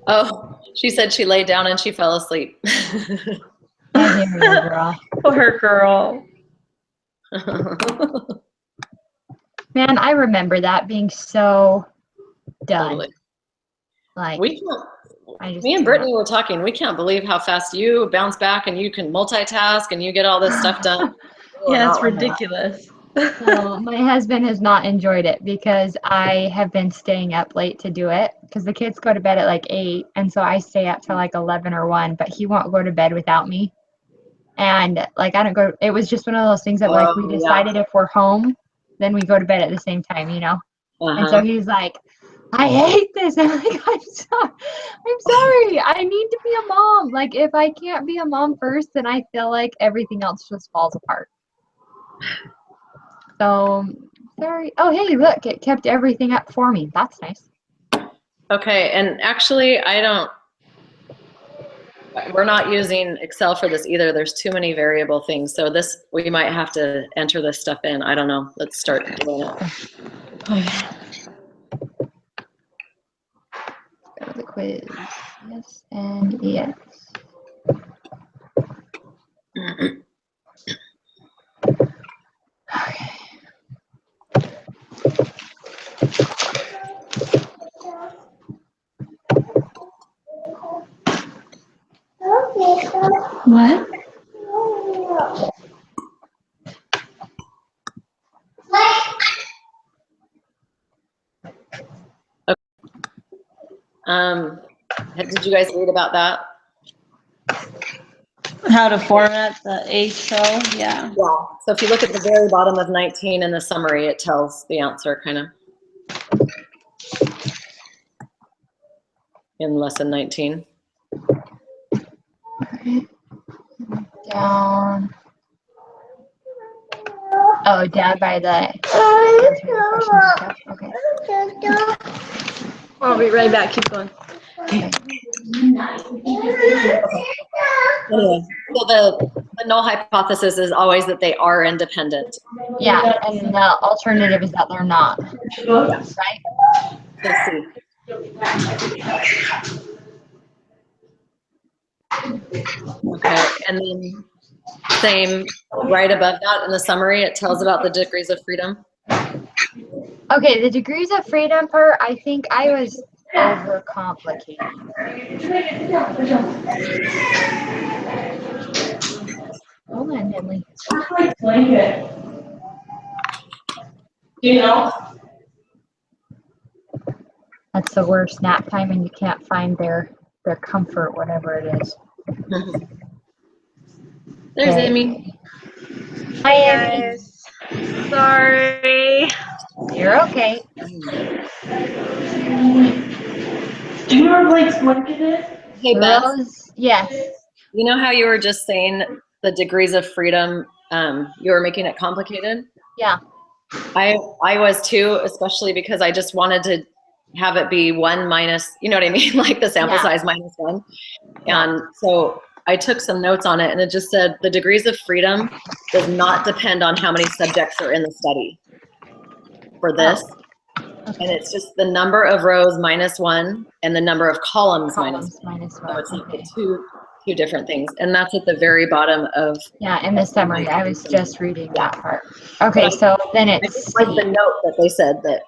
Oh, she said she laid down and she fell asleep. I hear you, girl. Poor girl. Man, I remember that being so done. Totally. Like, we can't, me and can't. Brittany were talking. We can't believe how fast you bounce back and you can multitask and you get all this stuff done. Yeah, it's ridiculous. So my husband has not enjoyed it because I have been staying up late to do it because the kids go to bed at like 8, and so I stay up till like 11 or 1, but he won't go to bed without me. And like I don't go, it was just one of those things that like we decided if we're home, then we go to bed at the same time, you know? And so he's like, I hate this. I'm like, I'm sorry. I need to be a mom. Like if I can't be a mom first, then I feel like everything else just falls apart. So sorry. Oh, hey, look, it kept everything up for me. That's nice. Okay, and actually we're not using Excel for this either. There's too many variable things. So this, we might have to enter this stuff in. I don't know. Let's start doing it. Okay. Go to the quiz. Yes and yes. Okay. What? Did you guys read about that? How to format the Excel? Yeah. Yeah. So if you look at the very bottom of 19 in the summary, it tells the answer kind of in lesson 19. Okay. Down. Oh, down by the okay. I'll be right back. Keep going. Okay. Anyway, so the null hypothesis is always that they are independent. Yeah, and the alternative is that they're not. Yes. Right? Let's see. Okay, and then same right above that in the summary, it tells about the degrees of freedom. Okay, the degrees of freedom part, I think I was overcomplicating. Hold on, Emily. Do you know? That's the worst nap time, and you can't find their comfort, whatever it is. There's Okay. Amy. Hi, Amy. Sorry. You're okay. Do you know Blake's blanket is? Hey, Beth. Rose, yes. You know how you were just saying the degrees of freedom, you were making it complicated? Yeah. I was too, especially because I just wanted to have it be 1 minus, you know what I mean? Like the sample size minus 1. And so I took some notes on it, and it just said the degrees of freedom does not depend on how many subjects are in the study for this. And it's just the number of rows minus 1 and the number of columns minus 1. So it's like two different things. And that's at the very bottom of. Yeah, in the summary. I was just reading that part. Okay, so then it's like the note that they said that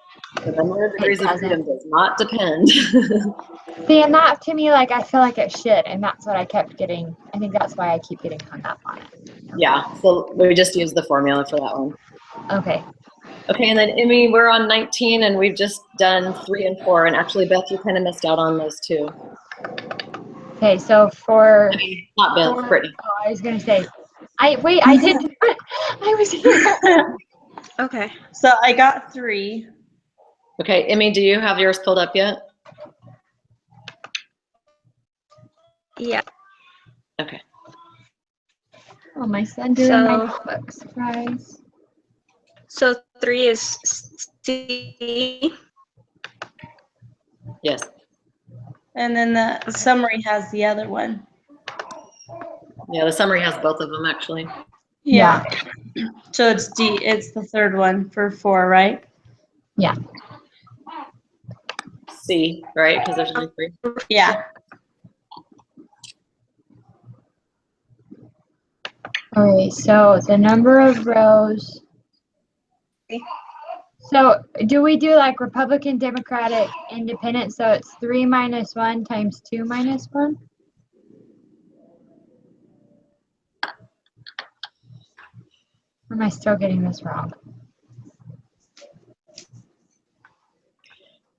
the number of degrees of freedom does not depend. See, and that to me, like, I feel like it should, and that's what I kept getting. I think that's why I keep getting hung up on it. Yeah, so we just used the formula for that one. Okay. Okay, and then Emmy, we're on 19, and we've just done 3 and 4, and actually, Beth, you kind of missed out on those too. Okay, so for not Beth, Brittany. Oh, I was gonna say, I did. I was here. Okay. So I got 3. Okay, Emmy, do you have yours pulled up yet? Yeah. Okay. Oh, my son doing my book. Surprise. So 3 is C. Yes. And then the summary has the other one. Yeah, the summary has both of them actually. Yeah. So it's D. It's the third one for 4, right? Yeah. C, right? Because there's only 3. Yeah. All right, so the number of rows. So do we do like Republican, Democratic, Independent? So it's 3 minus 1 times 2 minus 1? Or am I still getting this wrong?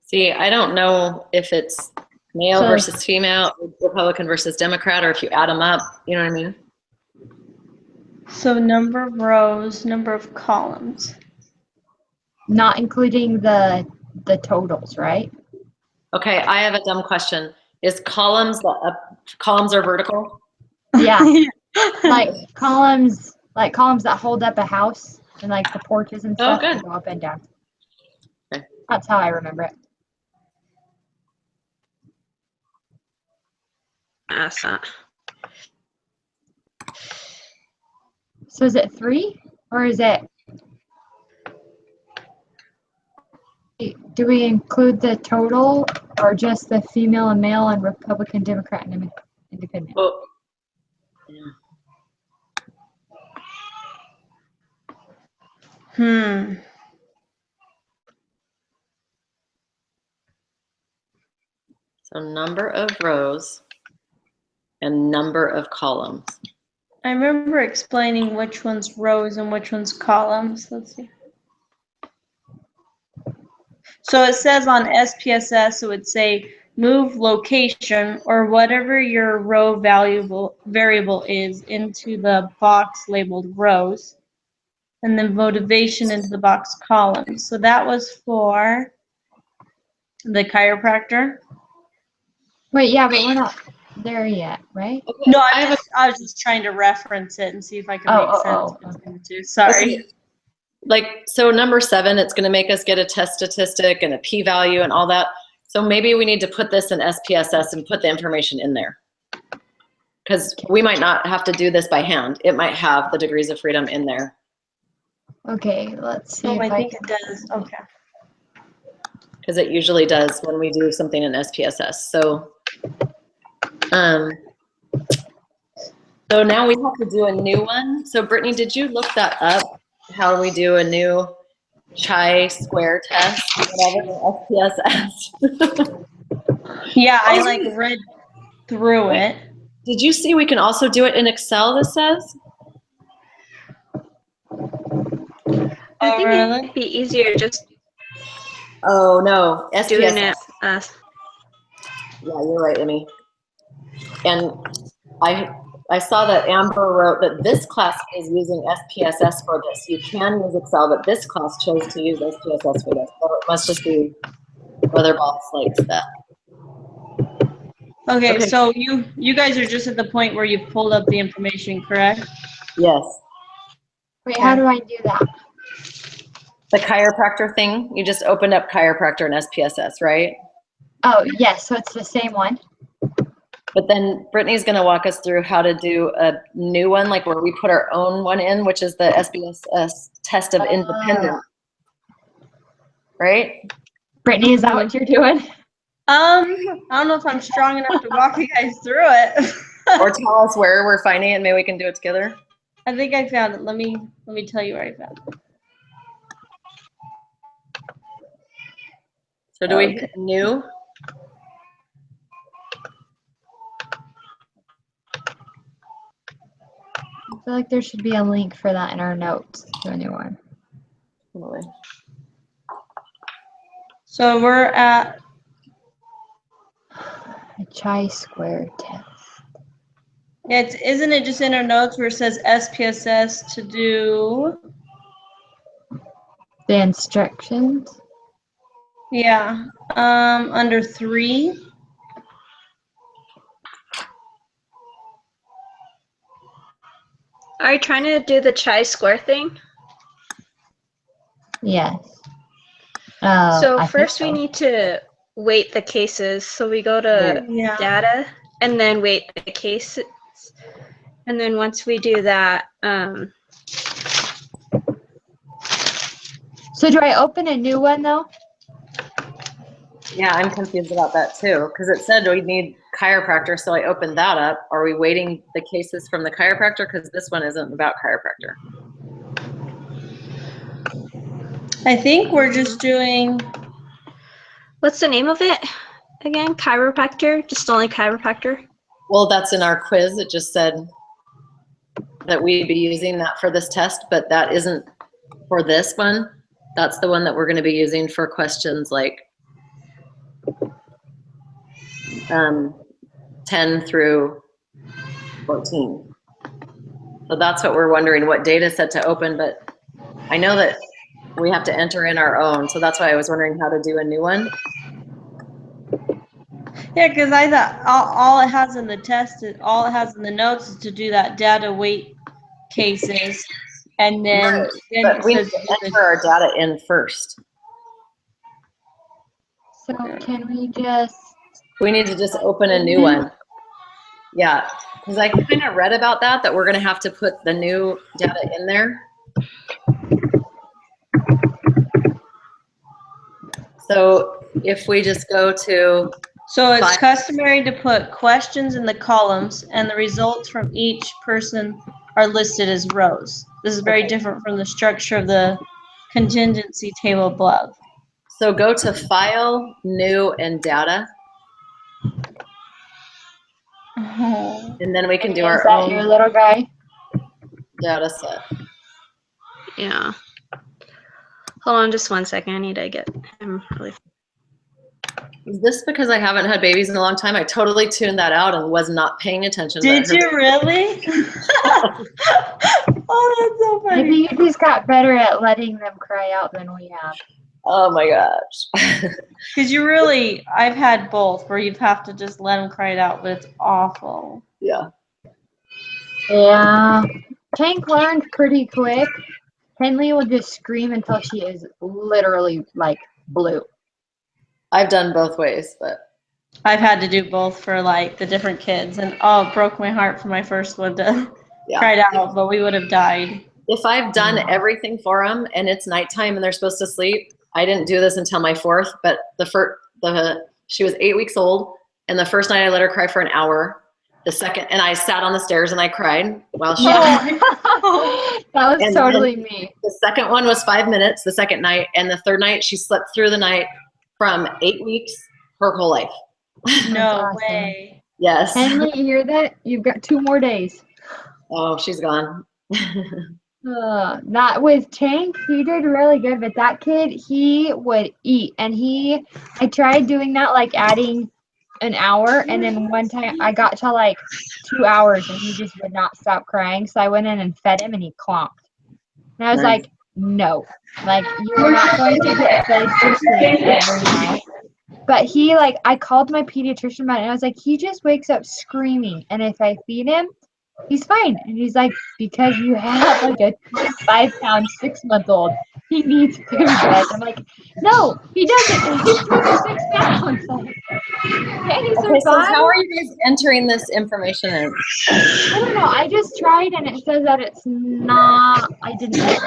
See, I don't know if it's male So- versus female, Republican versus Democrat, or if you add them up. You know what I mean? So number of rows, number of columns. Not including the totals, right? Okay, I have a dumb question. Is columns columns are vertical? Yeah, like columns that hold up a house and like the porches and Oh, stuff good. that go up and down. Okay. That's how I remember it. That's not. So is it 3 or is it? Do we include the total or just the female and male and Republican, Democrat, and Independent? Oh, yeah. So number of rows and number of columns. I remember explaining which one's rows and which one's columns. Let's see. So it says on SPSS, it would say move location or whatever your row variable is into the box labeled rows, and then motivation into the box columns. So that was for the chiropractor. Wait, yeah, but we're not there yet, right? No, I I was just trying to reference it and see if I could Oh, make sense oh, between the two. Sorry. Okay. Like, so number 7, it's going to make us get a test statistic and a p-value and all that. So maybe we need to put this in SPSS and put the information in there. Because we might not have to do this by hand. It might have the degrees of freedom in there. Okay, let's see Oh, if I I think it does. Okay. Because it usually does when we do something in SPSS. So now we have to do a new one. So Brittany, did you look that up? How we do a new chi-square test, whatever, SPSS? Yeah, I like read through it. Did you see we can also do it in Excel, this says? I Oh, think really? it'd be easier just Oh, no, doing SPSS. it. Yeah, you're right, Emmy. And I saw that Amber wrote that this class is using SPSS for this. You can use Excel, but this class chose to use SPSS for this. So it must just be whether boss likes that. Okay, Okay. so you guys are just at the point where you've pulled up the information, correct? Yes. wait, how do I do that? The chiropractor thing, you just opened up chiropractor and SPSS, right? Oh, yes, so it's the same one. But then Brittany's going to walk us through how to do a new one, like where we put our own one in, which is the SPSS test of independent. Right? Brittany, is that what you're doing? I don't know if I'm strong enough to walk you guys through it. Or tell us where we're finding it, and maybe we can do it together. I think I found it. Let me tell you where I found it. So do we Okay. hit new? I feel like there should be a link for that in our notes to a new one. Totally. So we're at A chi-square test. isn't it just in our notes where it says SPSS to do? The instructions. Yeah. Under 3. Are you trying to do the chi-square thing? Yes. So I think first so. we need to weight the cases. So we go to Yeah. data and then weight the cases. And then once we do that, So do I open a new one though? Yeah, I'm confused about that too, because it said we need chiropractor, so I opened that up. Are we waiting the cases from the chiropractor? Because this one isn't about chiropractor. I think we're just doing, What's the name of it again? Chiropractor? Just only chiropractor? Well, that's in our quiz. It just said that we'd be using that for this test, but that isn't for this one. That's the one that we're going to be using for questions like 10 through 14. So that's what we're wondering, what data set to open, but I know that we have to enter in our own, so that's why I was wondering how to do a new one. yeah, because I thought all it has in the test, all it has in the notes is to do that data weight cases, and then, But we need it says to enter our data in first. So can we just, We need to just open a new one. Yeah, because I kind of read about that we're going to have to put the new data in there. So if we just go to, So it's Fine. customary to put questions in the columns, and the results from each person are listed as rows. This is very Okay. different from the structure of the contingency table above. so go to File, New, and Data, Oh. and then we can do is our that your own little guy? data set. Yeah. Hold on just one second. I need to get him really. Is this because I haven't had babies in a long time? I totally tuned that out and was not paying attention. Did you really? Oh, that's so funny. Maybe you just got better at letting them cry out than we have. Oh my gosh. Because you really, I've had both where you have to just let them cry it out, but it's awful. Yeah. Yeah. Tank learned pretty quick. Henley will just scream until she is literally like blue. I've done both ways, but I've had to do both for like the different kids, and oh, it broke my heart for my first one to yeah. cry it out, but we would have died. If I've done everything for them and it's nighttime and they're supposed to sleep, I didn't do this until my fourth, but she was 8 weeks old, and the first night I let her cry for an hour. The second, and I sat on the stairs and I cried while she. Yeah. That was And totally then me. The second one was 5 minutes, the second night, and the third night she slept through the night from 8 weeks, her whole life. No awesome. way. Yes. Henley, you hear that? You've got 2 more days. Oh, she's gone. Not with Tank, he did really good, but that kid, he would eat, and I tried doing that, like adding an hour, and then one time I got to like 2 hours and he just would not stop crying, so I went in and fed him and he clomped. And I was Nice. like, no, like you're not going to get placed to sleep every night. But he, like, I called my pediatrician about it, and I was like, he just wakes up screaming, and if I feed him, he's fine. And he's like, because you have like a 25-pound 6-month-old, he needs food. Guys. I'm like, no, he doesn't. He's 26 pounds. Like, can he Okay, survive? so how are you guys entering this information in? I don't know. I just tried, and it says that it's not. I didn't do it.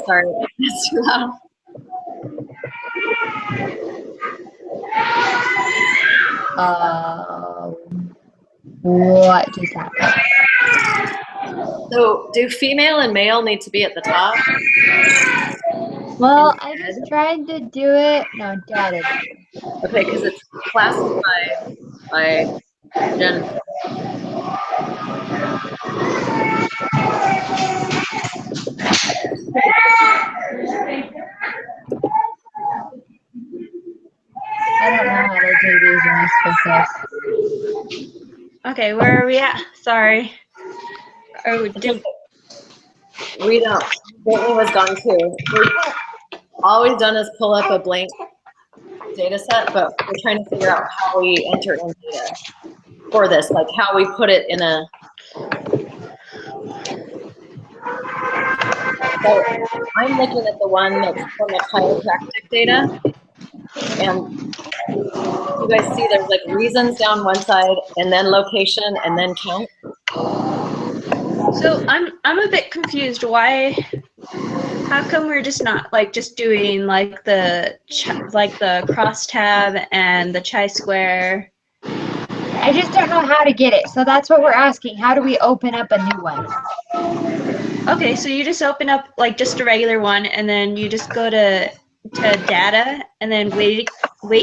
Sorry, it's too loud. What just happened? So do female and male need to be at the top? Well, I just tried to do it. No, Dad is. Okay, because it's classified by gender. I don't know how to do these in this process. Okay, where are we at? Sorry. Oh, We don't. Brittany was gone too. We've always done is pull up a blank data set, but we're trying to figure out how we enter in data for this, like how we put it in a. So I'm looking at the one that's from the chiropractic data, and you guys see there's like reasons down one side, and then location, and then count. so I'm a bit confused. Why How come we're just not like just doing like the crosstab and the chi-square? I just don't know how to get it. So that's what we're asking. How do we open up a new one? Okay, so you just open up like just a regular one, and then you just go to data, and then wait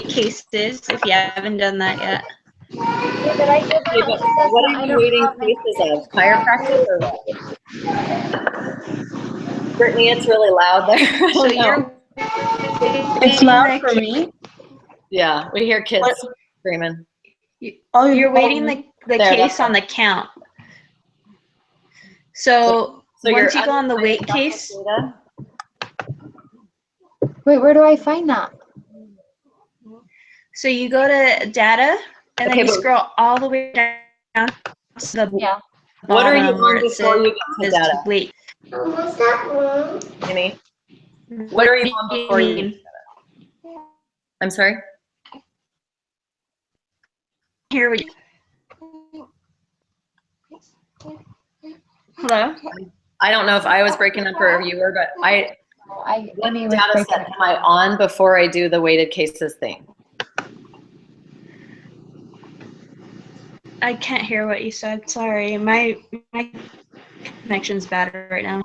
cases if you haven't done that yet. Yeah, but I did that. Okay, but It says what that are I you don't waiting have it. cases of? Chiropractic or what? Brittany, it's really loud there. I So don't know. you're It's loud for me. Yeah, we hear kids What? screaming. you're waiting the There, case that's on the count. So So once you're you go on the under wait chiropractic case, data? Wait, where do I find that? so you go to data, and Okay, then you but scroll all the way down to the Yeah. what are you bottom where on it before you get to says data? wait. Amy? What are you on do you before you get mean? to data? I'm sorry? Here we. Hello. I don't know if I was breaking up or you were, but what Amy was data breaking set up. am I on before I do the weighted cases thing? I can't hear what you said. Sorry, my connection's bad right now.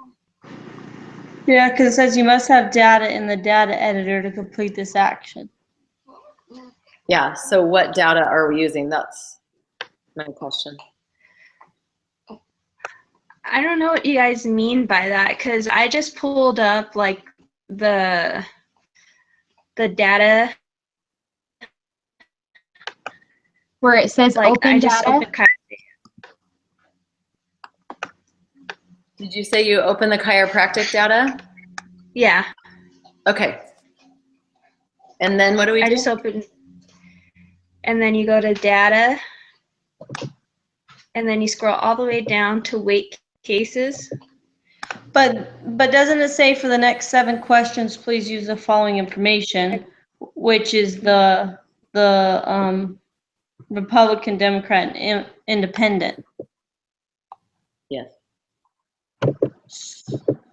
Yeah, because it says you must have data in the data editor to complete this action. Yeah, so what data are we using? That's my question. I don't know what you guys mean by that, because I just pulled up like the data. Where it says Like open I just data. opened. Did you say you open the chiropractic data? Yeah, Okay. And then what do we I do? just opened, and then you go to data, and then you scroll all the way down to wait cases. But doesn't it say for the next 7 questions, please use the following information, which is the Republican, Democrat, and Independent? Yes.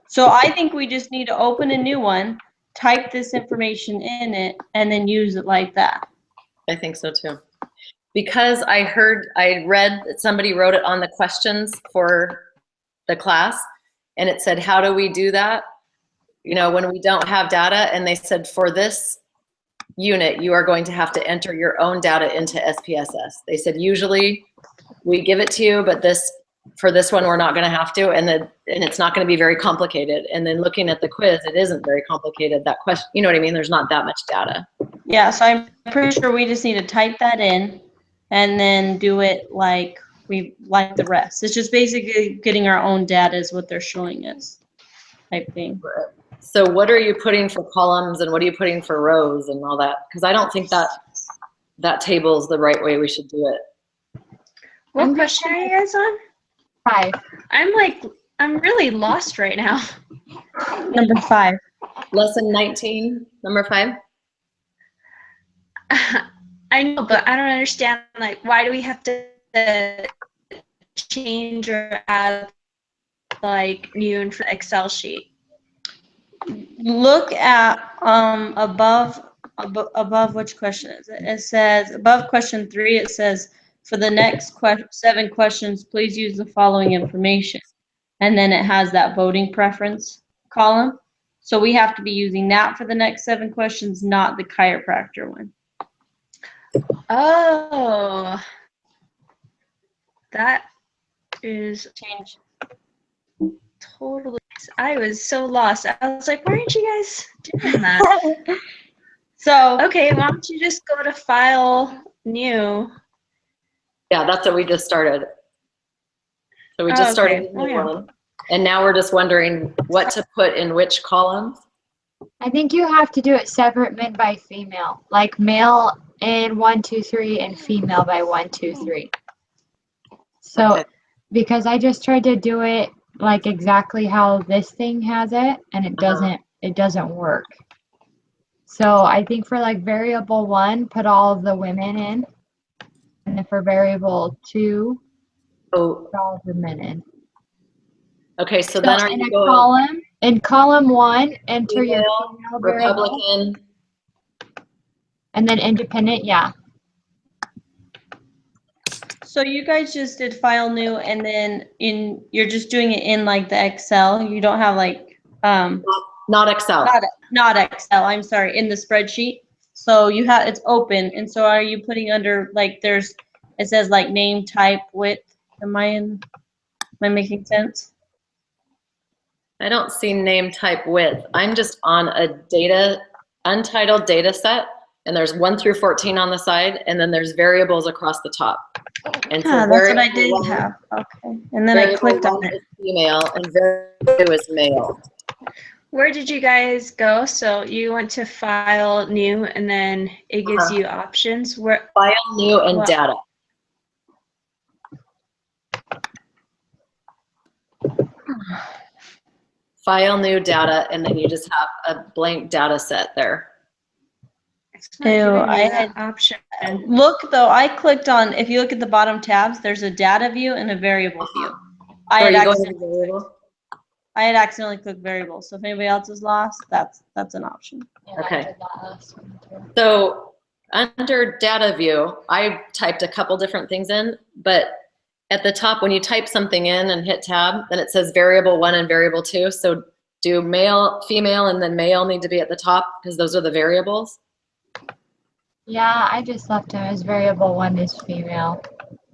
So I think we just need to open a new one, type this information in it, and then use it like that. I think so too. Because I read that somebody wrote it on the questions for the class, and it said, how do we do that? You know, when we don't have data, and they said, for this unit, you are going to have to enter your own data into SPSS. They said, usually we give it to you, but for this one, we're not going to have to, and it's not going to be very complicated. And then looking at the quiz, it isn't very complicated. That question, you know what I mean? There's not that much data. Yeah, so I'm pretty sure we just need to type that in and then do it like the rest. It's just basically getting our own data is what they're showing us type thing. So what are you putting for columns and what are you putting for rows and all that? Because I don't think that table is the right way we should do it. What question are you guys on? 5. I'm really lost right now. Number 5. Lesson 19, number 5. I know, but I don't understand, like, why do we have to change or add, like, new for the Excel sheet? Look at above which question is it? It says above question 3. It says for the next 7 questions, please use the following information, and then it has that voting preference column. So we have to be using that for the next 7 questions, not the chiropractor one. Oh, that is Change. totally. I was so lost. I was like, why aren't you guys doing that? So Okay, why don't you just go to File, New? Yeah, that's what we just started. So we just started a new one. And now we're just wondering what to put in which columns. I think you have to do it separate men by female, like male in 1, 2, 3 and female by 1, 2, 3. So Okay. because I just tried to do it like exactly how this thing has it, and it doesn't work. So I think for like variable 1, put all of the women in, and then for variable 2, Oh, put all of the men in. Okay, so So then are in you a going column, in column 1, enter your female, female variable, Republican? and then independent, yeah. So you guys just did file new and then you're just doing it in like the Excel. You don't have like, Not Excel. not Excel, I'm sorry, in the spreadsheet. So you have, it's open. And so are you putting under like it says like name, type, width. Am I making sense? I don't see name type width. I'm just on a untitled data set, and there's 1 through 14 on the side, and then there's variables across the top. And so Yeah, that's what I variable did one- have. Okay. And then I variable clicked on one it. is female, and variable 2 is male. Where did you guys go? So you went to file new and then it gives Uh-huh. you options. Where File new and Well- data. File new data, and then you just have a blank data set there. it's not Ew, giving me I that had- option. Look though, I clicked on, if you look at the bottom tabs, there's a data view and a variable view. I So are had you going to accidentally, variable? clicked variable. So if anybody else is lost, that's an option. Yeah, I Okay. did that last one too. So under data view, I typed a couple different things in, but at the top, when you type something in and hit tab, then it says variable 1 and variable 2. So do male, female, and then male need to be at the top because those are the variables? Yeah, I just left him as variable 1 is female,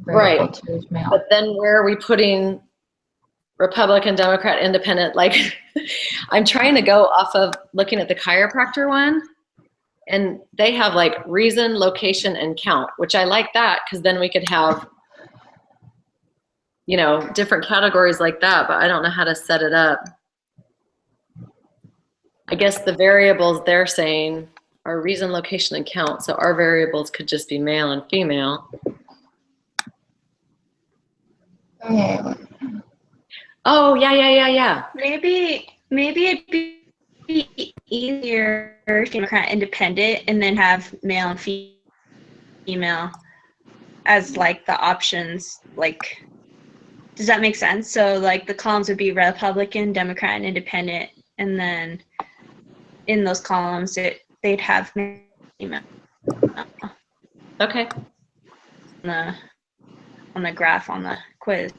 variable Right. 2 is male. But then where are we putting Republican, Democrat, Independent? Like, I'm trying to go off of looking at the chiropractor one, and they have like reason, location, and count, which I like that because then we could have, you know, different categories like that, but I don't know how to set it up. I guess the variables they're saying are reason, location, and count. So our variables could just be male and female. Okay. Oh, yeah. Maybe it'd be easier Democrat independent and then have male and female as like the options. Like, does that make sense? So like the columns would be Republican, Democrat, and Independent, and then in those columns they'd have male and female Okay. on the graph on the quiz.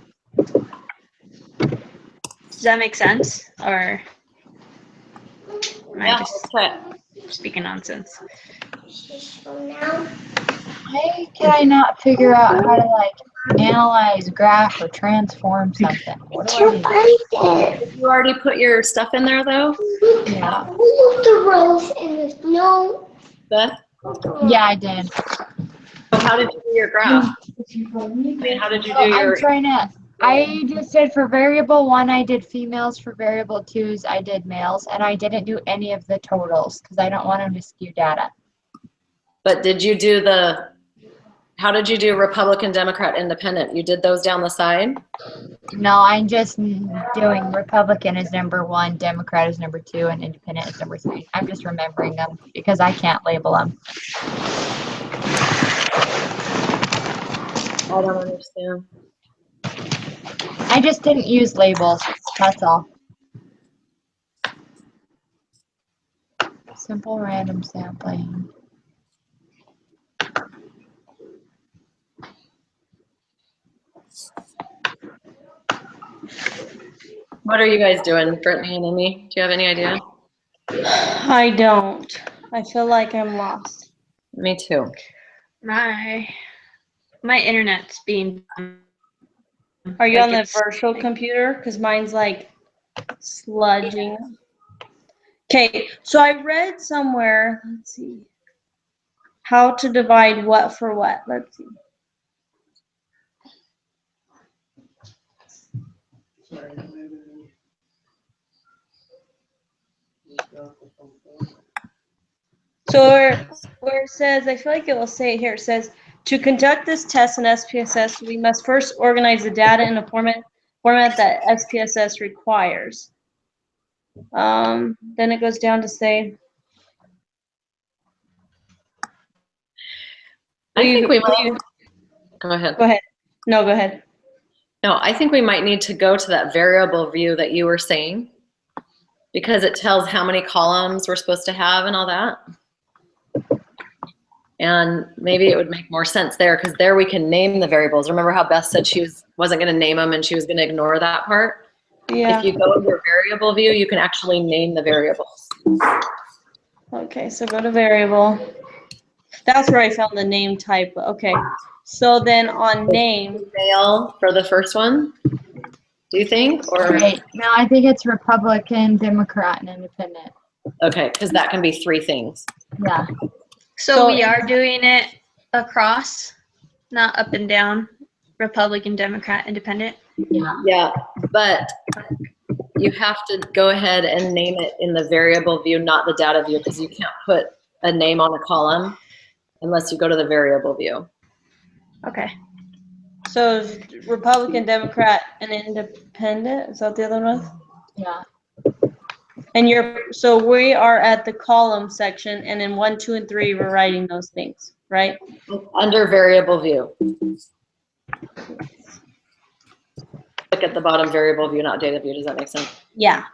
Does that make sense? Or am I Yeah, just okay. speaking nonsense? Why can I not figure out how to like analyze, graph, or transform something? What do I Did you already put your stuff in there though? do? Yeah. The rows and there's no. Beth? Yeah, I did. So how did you do your graph? I mean, how did you do So your? I'm trying to. I just did for variable 1, I did females. For variable 2s, I did males, and I didn't do any of the totals because I don't want them to skew data. But did you do how did you do Republican, Democrat, Independent? You did those down the side? No, I'm just doing Republican is number 1, Democrat is number 2, and Independent is number 3. I'm just remembering them because I can't label them. I don't understand. I just didn't use labels. That's all. Simple random sampling. What are you guys doing, Brittany and Amy? Do you have any idea? I don't. I feel like I'm lost. Me too. My internet's being. Are you like on the it's- virtual computer? Because mine's like sludging. Okay, so I read somewhere, let's see, how to divide what for what. Let's see. So where it says, I feel like it will say it here, it says, to conduct this test in SPSS, we must first organize the data in a format that SPSS requires. Then it goes down to say. I think we will might. you- Go ahead. Go ahead. No, go ahead. No, I think we might need to go to that variable view that you were saying, because it tells how many columns we're supposed to have and all that. And maybe it would make more sense there, because there we can name the variables. Remember how Beth said she wasn't going to name them and she was going to ignore that part? Yeah. If you go under variable view, you can actually name the variables. Okay, so go to variable. That's where I found the name type. Okay. So then on name, Male for the first one, do you think? Or Right. No, I think it's Republican, Democrat, and Independent. okay, because that can be 3 things. Yeah. So we are doing it across, not up and down, Republican, Democrat, Independent. Yeah. Yeah, but you have to go ahead and name it in the variable view, not the data view, because you can't put a name on a column unless you go to the variable view. Okay. so Republican, Democrat, and Independent. Is that the other one? Yeah. And so we are at the column section, and in 1, 2, and 3, we're writing those things, right? Under variable view. Look at the bottom, variable view, not data view. Does that make sense? Yeah.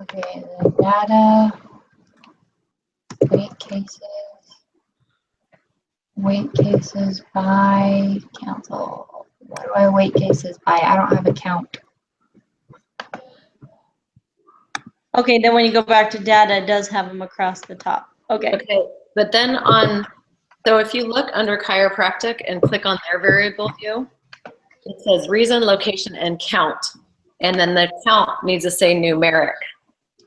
Okay, the data, weight cases by council. What do I weight cases by? I don't have a count. Okay, then when you go back to data, it does have them across the top. Okay. Okay, but then so if you look under chiropractic and click on their variable view, it says reason, location, and count. And then the count needs to say numeric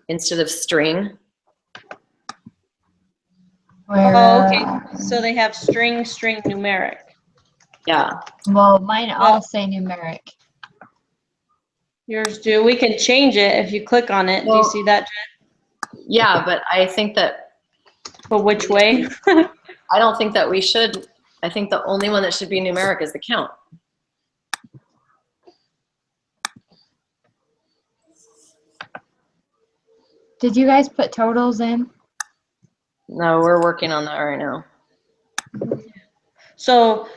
instead of string. Where, Oh, okay. So they have string, numeric. Yeah, well, mine all say numeric. Yours do. We can change it if you click on it. Do you Well- see that, Jen? yeah, but I think that, But which way? I don't think that we should, I think the only one that should be numeric is the count. Did you guys put totals in? No, we're working on that right now. So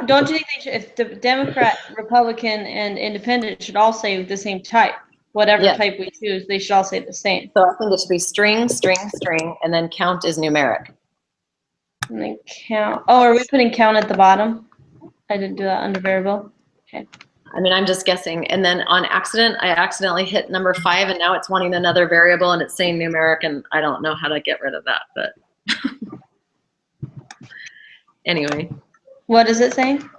don't you think if the Democrat, Republican, and Independent should all say the same type? Whatever Yeah. type we choose, they should all say the same. So I think it should be string, string, string, and then count is numeric. And then count. Oh, are we putting count at the bottom? I didn't do that under variable. I mean, I'm just guessing. And then on accident, I accidentally hit number 5, and now it's wanting another variable, and it's saying numeric, and I don't know how to get rid of that, but anyway, What is it saying?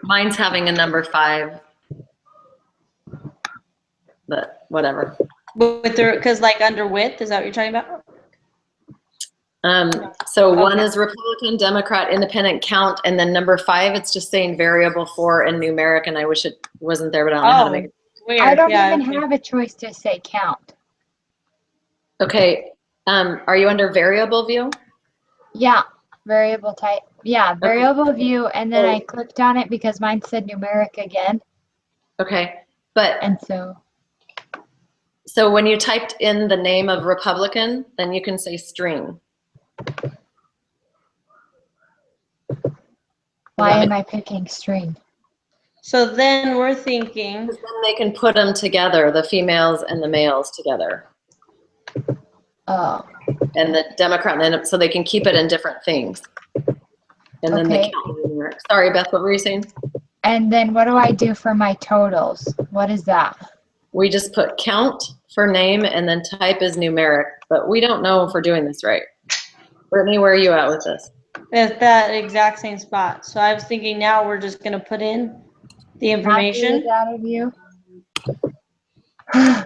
mine's having a number 5, but whatever. Because like under width, is that what you're talking about? So 1 is Republican, Democrat, Independent, count, and then number 5, it's just saying variable 4 and numeric, and I wish it wasn't there, but I don't know how to make it. Weird. I don't yeah, even okay. have a choice to say count. Okay, are you under variable view? Yeah, variable type. Yeah, variable view, and then I clicked on it because mine said numeric again, Okay, but and so so when you typed in the name of Republican, then you can say string. why am I picking string? So then we're thinking, Then they can put them together, the females and the males together, Oh, and the Democrat, and then so they can keep it in different things. And then Okay. the count is numeric. Sorry, Beth, what were you saying? and then what do I do for my totals? What is that? We just put count for name and then type is numeric, but we don't know if we're doing this right. Brittany, where are you at with this? at that exact same spot. So I was thinking now we're just gonna put in the information. Data view. I'm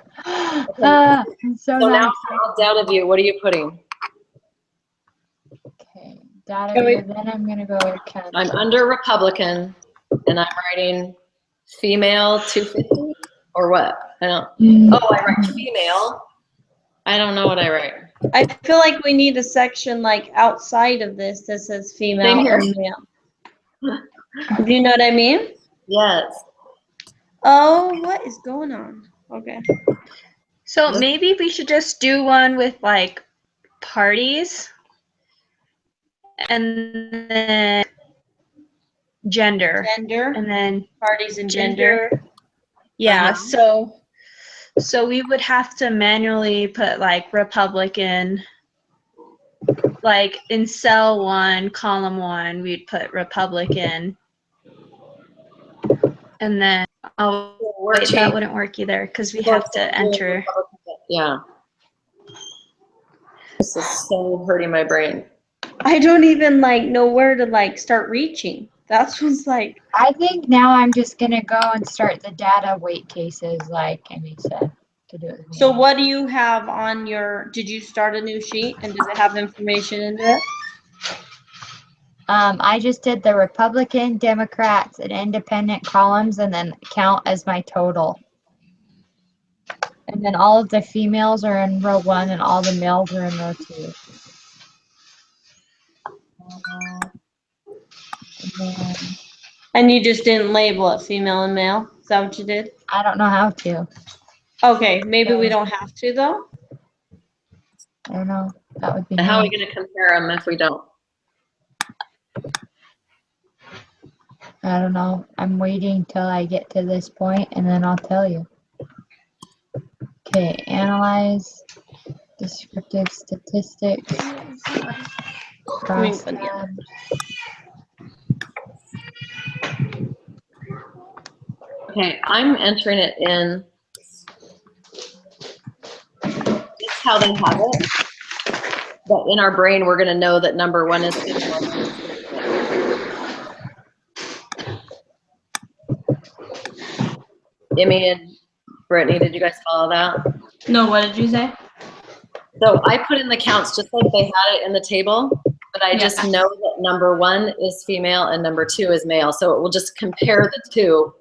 so So not now for data view, what are you putting? okay. Data view. Then I'm gonna go to count. I'm under Republican and I'm writing female 250 or what? I don't, oh, I write female. I don't know what I write. I feel like we need a section like outside of this that says Same female here. and male. Do you know what I mean? Yes. Oh, what is going on? Okay. So maybe we should just do one with like parties, and then gender, Gender, and then parties and gender. Yeah, Uh-huh. so we would have to manually put like Republican, like in cell 1, column 1, we'd put Republican, and then wait, that wouldn't work either because we have to enter. Yeah. This is so hurting my brain. I don't even like know where to like start reaching. That's what's like. I think now I'm just gonna go and start the data weight cases like Amy said to do it. with So me. what do you have on your, did you start a new sheet and does it have information in it? I just did the Republican, Democrats, and independent columns and then count as my total. And then all of the females are in row 1 and all the males are in row 2. And then And you just didn't label it female and male? Is that what you did? I don't know how to. Okay, maybe we don't have to though. I don't know. That would be And how are we nice. going to compare them if we don't? I don't know. I'm waiting till I get to this point and then I'll tell you. Okay, analyze descriptive statistics. Crosstab. Okay, I'm entering it in. That's how they have it. But in our brain, we're going to know that number 1 is female. Emmy and Brittany, did you guys follow that? No, what did you say? So I put in the counts just like they had it in the table, but I just know that number 1 is female and number 2 is male. So it will just compare the two.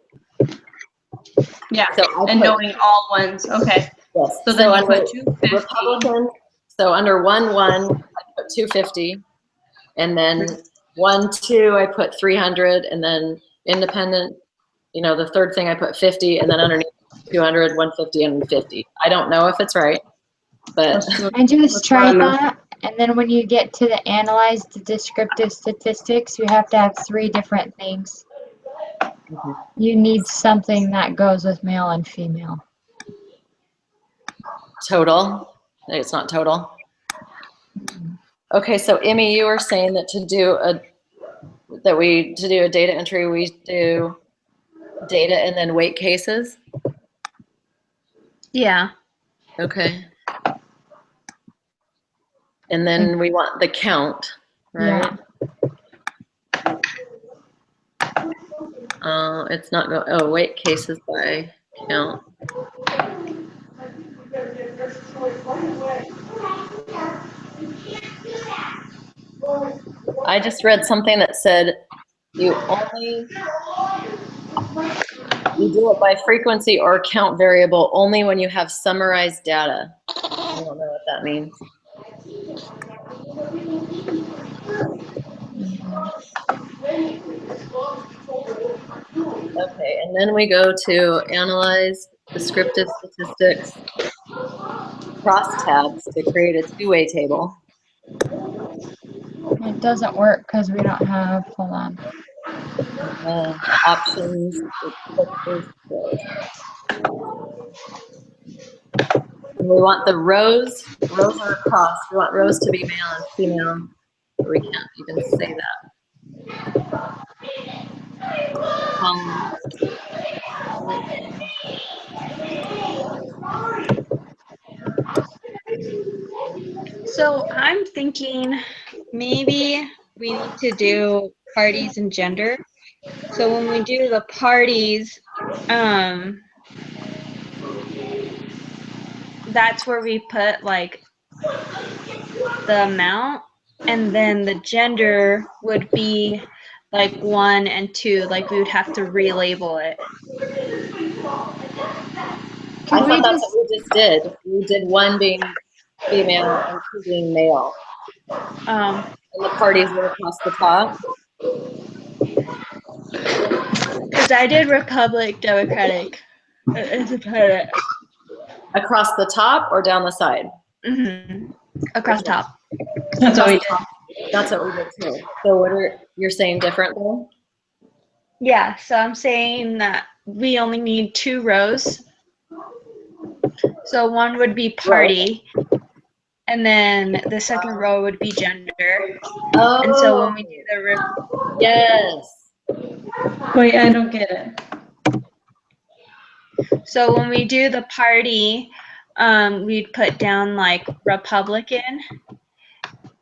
Yeah, So I and put, knowing all ones. Okay. yes. So then you under put 250. Republican, so under 1-1, I put 250, and then 1-2, I put 300, and then independent, you know, the third thing I put 50, and then underneath 200, 150, and 50. I don't know if it's right, but And just try that. And then when you get to the analyze the descriptive statistics, you have to have 3 different things. You need something that goes with male and female. total. It's not total. Okay, so Emmy, you were saying that to do a data entry, we do data and then weight cases. Yeah. Okay. And then we want the count, right? It's not go. Oh, weight cases by count. I just read something that said you do it by frequency or count variable only when you have summarized data. I don't know what that means. Okay, and then we go to analyze descriptive statistics, crosstabs to create a two-way table. It doesn't work because we don't have, hold on. Options. And we want the rows. Rows are across. We want rows to be male and female. But we can't even say that. So I'm thinking maybe we need to do parties and gender. So when we do the parties, that's where we put like the amount, and then the gender would be like 1 and 2, like we would have to relabel it. I thought that's what we just did. We did 1 being female and 2 being male. And the parties were across the top. Because I did Republic, Democratic, Independent. Across the top or down the side? Mm-hmm. Across the top. That's what we did. That's what we did too. So what are you're saying different though? Yeah, so I'm saying that we only need 2 rows. So one would be party, and then the second row would be gender. Oh, And so when we do the yes. Wait, I don't get it. So when we do the party, we'd put down like Republican,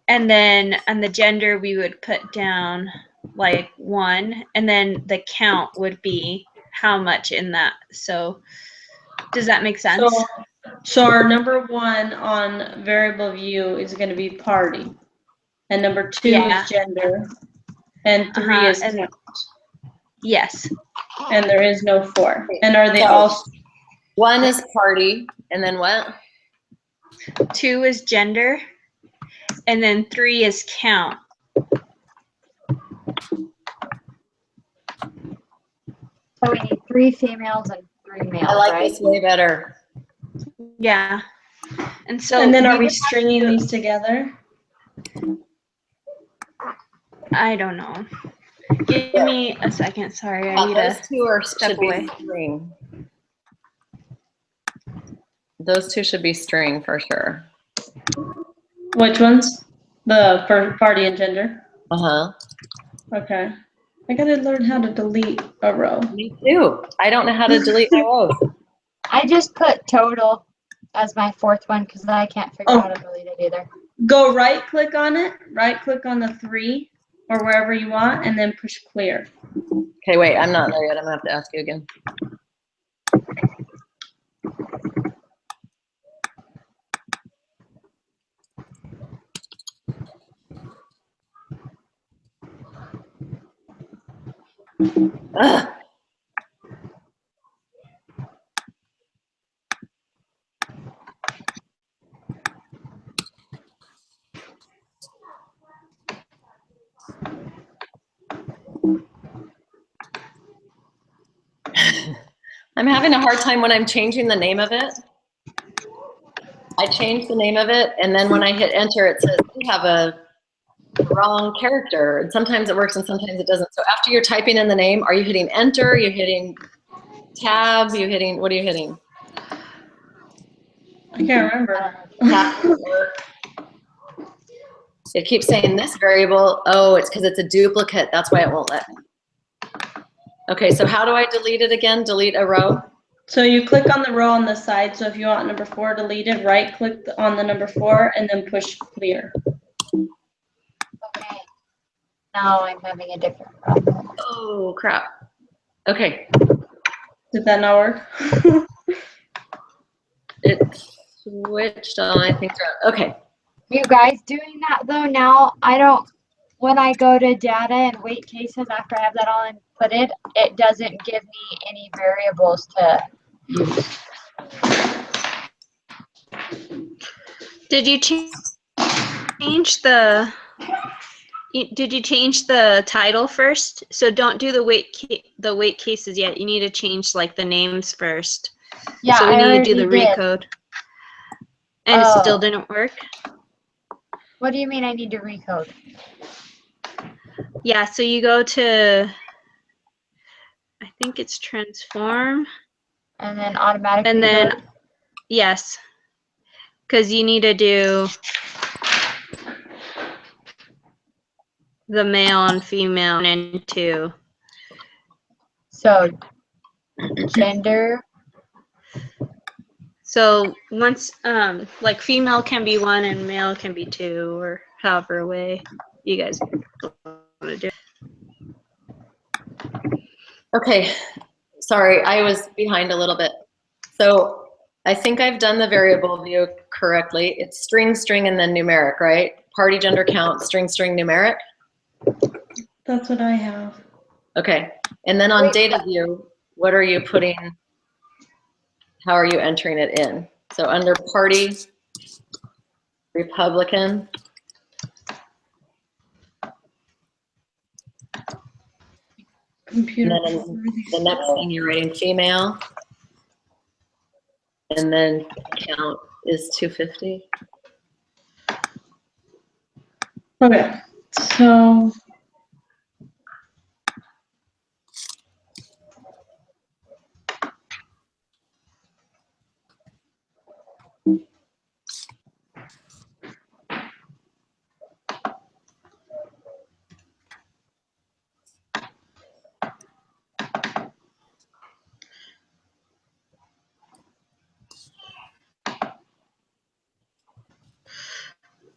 and then on the gender we would put down like 1, and then the count would be how much in that. So does that make sense? So our number 1 on variable view is going to be party, and number 2 Yeah. is gender, and 3 Uh-huh, is and- count, Yes. and there is no 4. And are they So- all? 1 is party, and then what? 2 is gender, and then 3 is count. So we need 3 females and 3 males, I like right? this way better. Yeah. And so And then are we would- stringing these together? I don't know. Give me a second. Sorry, I need Those to. 2 are, step should be away. string. Those 2 should be string for sure. Which ones? The for party and gender? Uh-huh. Okay. I gotta learn how to delete a row. Me too. I don't know how to delete my rows. I just put total as my 4th one because I can't figure Oh. out how to delete it either. Go right click on it, right click on the 3 or wherever you want, and then push clear. Okay, wait, I'm not there yet. I'm gonna have to ask you again. Ugh. I'm having a hard time when I'm changing the name of it. I changed the name of it, and then when I hit enter, it says you have a wrong character. And sometimes it works and sometimes it doesn't. So after you're typing in the name, are you hitting enter? Are you hitting tab? What are you hitting? I can't remember. Tab. It keeps saying this variable. Oh, it's because it's a duplicate. That's why it won't let me. Okay, so how do I delete it again? Delete a row? So you click on the row on the side. So if you want number 4 deleted, right click on the number 4 and then push clear. Okay. Now I'm having a different problem. Oh, crap. Okay, Did that not work? it switched on, I think. Okay, You guys doing that though now, I don't, when I go to data and weight cases after I have that all inputted, it doesn't give me any variables to use. Did you change the? Did you change the title first? So don't do the weight cases yet. You need to change like the names first. Yeah, So we I need to do the already did. recode. And it Oh. still didn't work? What do you mean I need to recode? Yeah, so you go to, I think it's transform, And then automatically and then, recode? yes, because you need to do the male and female and 2. So gender, So once, like female can be 1 and male can be 2, or however way you guys want to do it. okay. Sorry, I was behind a little bit. So I think I've done the variable view correctly. It's string, string, and then numeric, right? Party, gender, count, string, string, numeric. That's what I have. Okay, and then on Wait, data view, what are you putting? How are you entering it in? So under party, Republican. Computer. And then the next thing you're writing female. And then count is 250. Okay, so.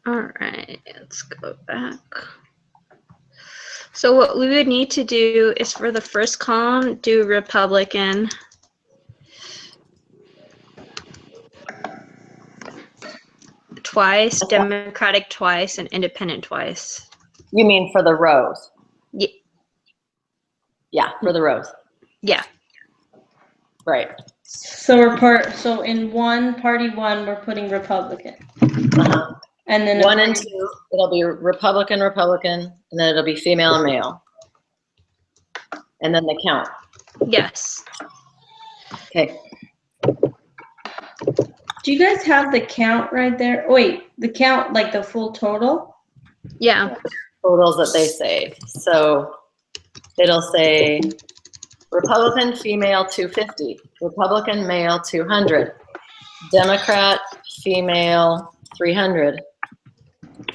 All right, let's go back. So what we would need to do is for the first column, do Republican. Twice, Democratic twice, and Independent twice. You mean for the rows? Ye- Yeah, for the rows. Yeah. Right. So in party one, we're putting Republican. Uh-huh. And then 1 and 2, it'll be Republican, Republican, and then it'll be female and male. And then the count. Yes. Okay. do you guys have the count right there? Wait, the count, like the full total? Yeah. Totals that they say. So it'll say Republican female 250, Republican male 200, Democrat female 300,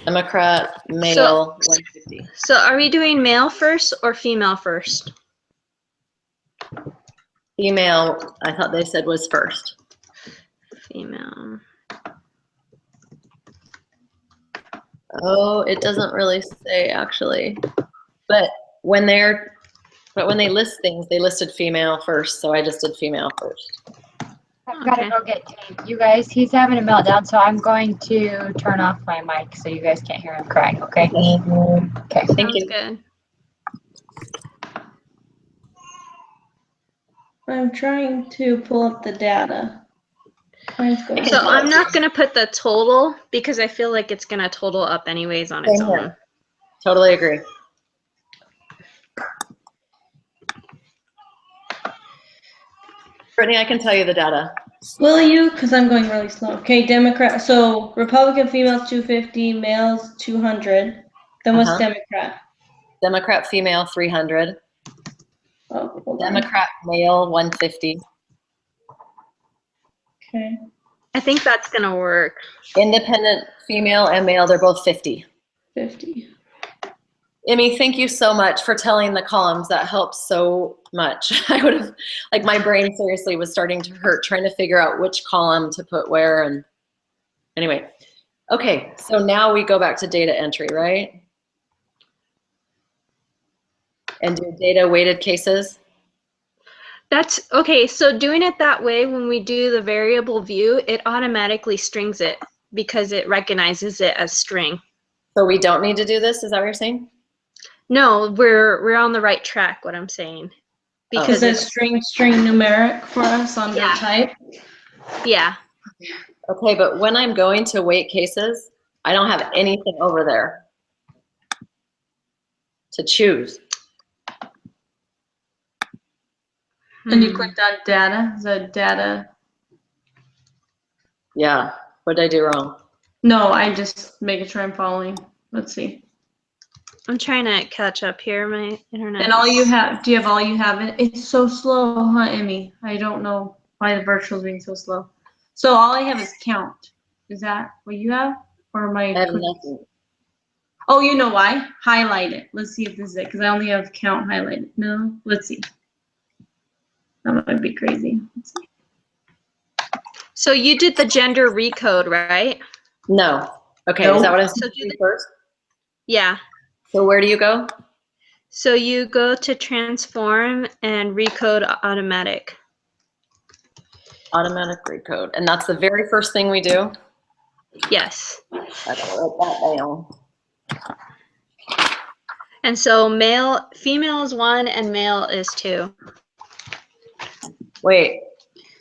Democrat male 150. So are we doing male first or female first? Female, I thought they said was first. Female. Oh, it doesn't really say actually. But when they list things, they listed female first, so I just did female first. I've got to Okay. go get Tank. You guys, he's having a meltdown, so I'm going to turn off my mic so you guys can't hear him crying, okay? Okay. Thank Sounds you. good. I'm trying to pull up the data. Mine's going So I'm not going to put the total because I feel like it's going to total up anyways on its Same here. own. Totally agree. Brittany, I can tell you the data. Will you? Because I'm going really slow. Okay, Democrat. So Republican females 250, males 200. Then what's Uh-huh. Democrat? Democrat female 300, Oh, hold on. Democrat male 150, Okay. I think that's going to work. independent female and male, they're both 50. 50. Emmy, thank you so much for telling the columns. That helps so much. I would have, like, my brain seriously was starting to hurt trying to figure out which column to put where. And anyway, okay, so now we go back to data entry, right? And do data weighted cases. That's okay. So doing it that way, when we do the variable view, it automatically strings it because it recognizes it as string. So we don't need to do this, is that what you're saying? No, we're on the right track, what I'm saying. Is Because it it's, string numeric for us on the Yeah. type? yeah. Okay, but when I'm going to weight cases, I don't have anything over there to choose. And you clicked on data? Is that data? Yeah, what did I do wrong? No, I just making sure I'm following. Let's see. I'm trying to catch up here, my internet. And all you have, do you have all you have? It's so slow, huh, Emmy? I don't know why the virtual's being so slow. So all I have is count. Is that what you have? Or am I? I have nothing. Oh, you know why? Highlight it. Let's see if this is it, because I only have count highlighted. No? Let's see. That might be crazy. Let's see. So you did the gender recode, right? No. Okay, No. is that what I'm So do saying the- first? Yeah. So where do you go? So you go to transform and recode automatic. Automatic recode. And that's the very first thing we do? Yes. I gotta write that down. And so female is 1 and male is 2. Wait.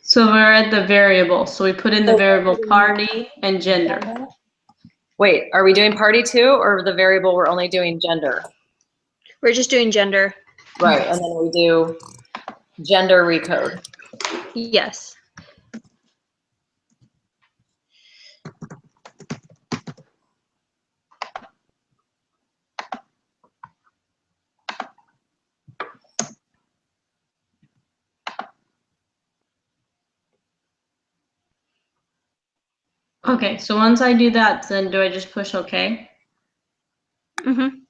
So we're at the variable. So we put in the variable party and gender. Wait, are we doing party too, or the variable we're only doing gender? We're just doing gender. Right, and then we do gender recode. Yes. Okay, so once I do that, then do I just push OK? Mhm.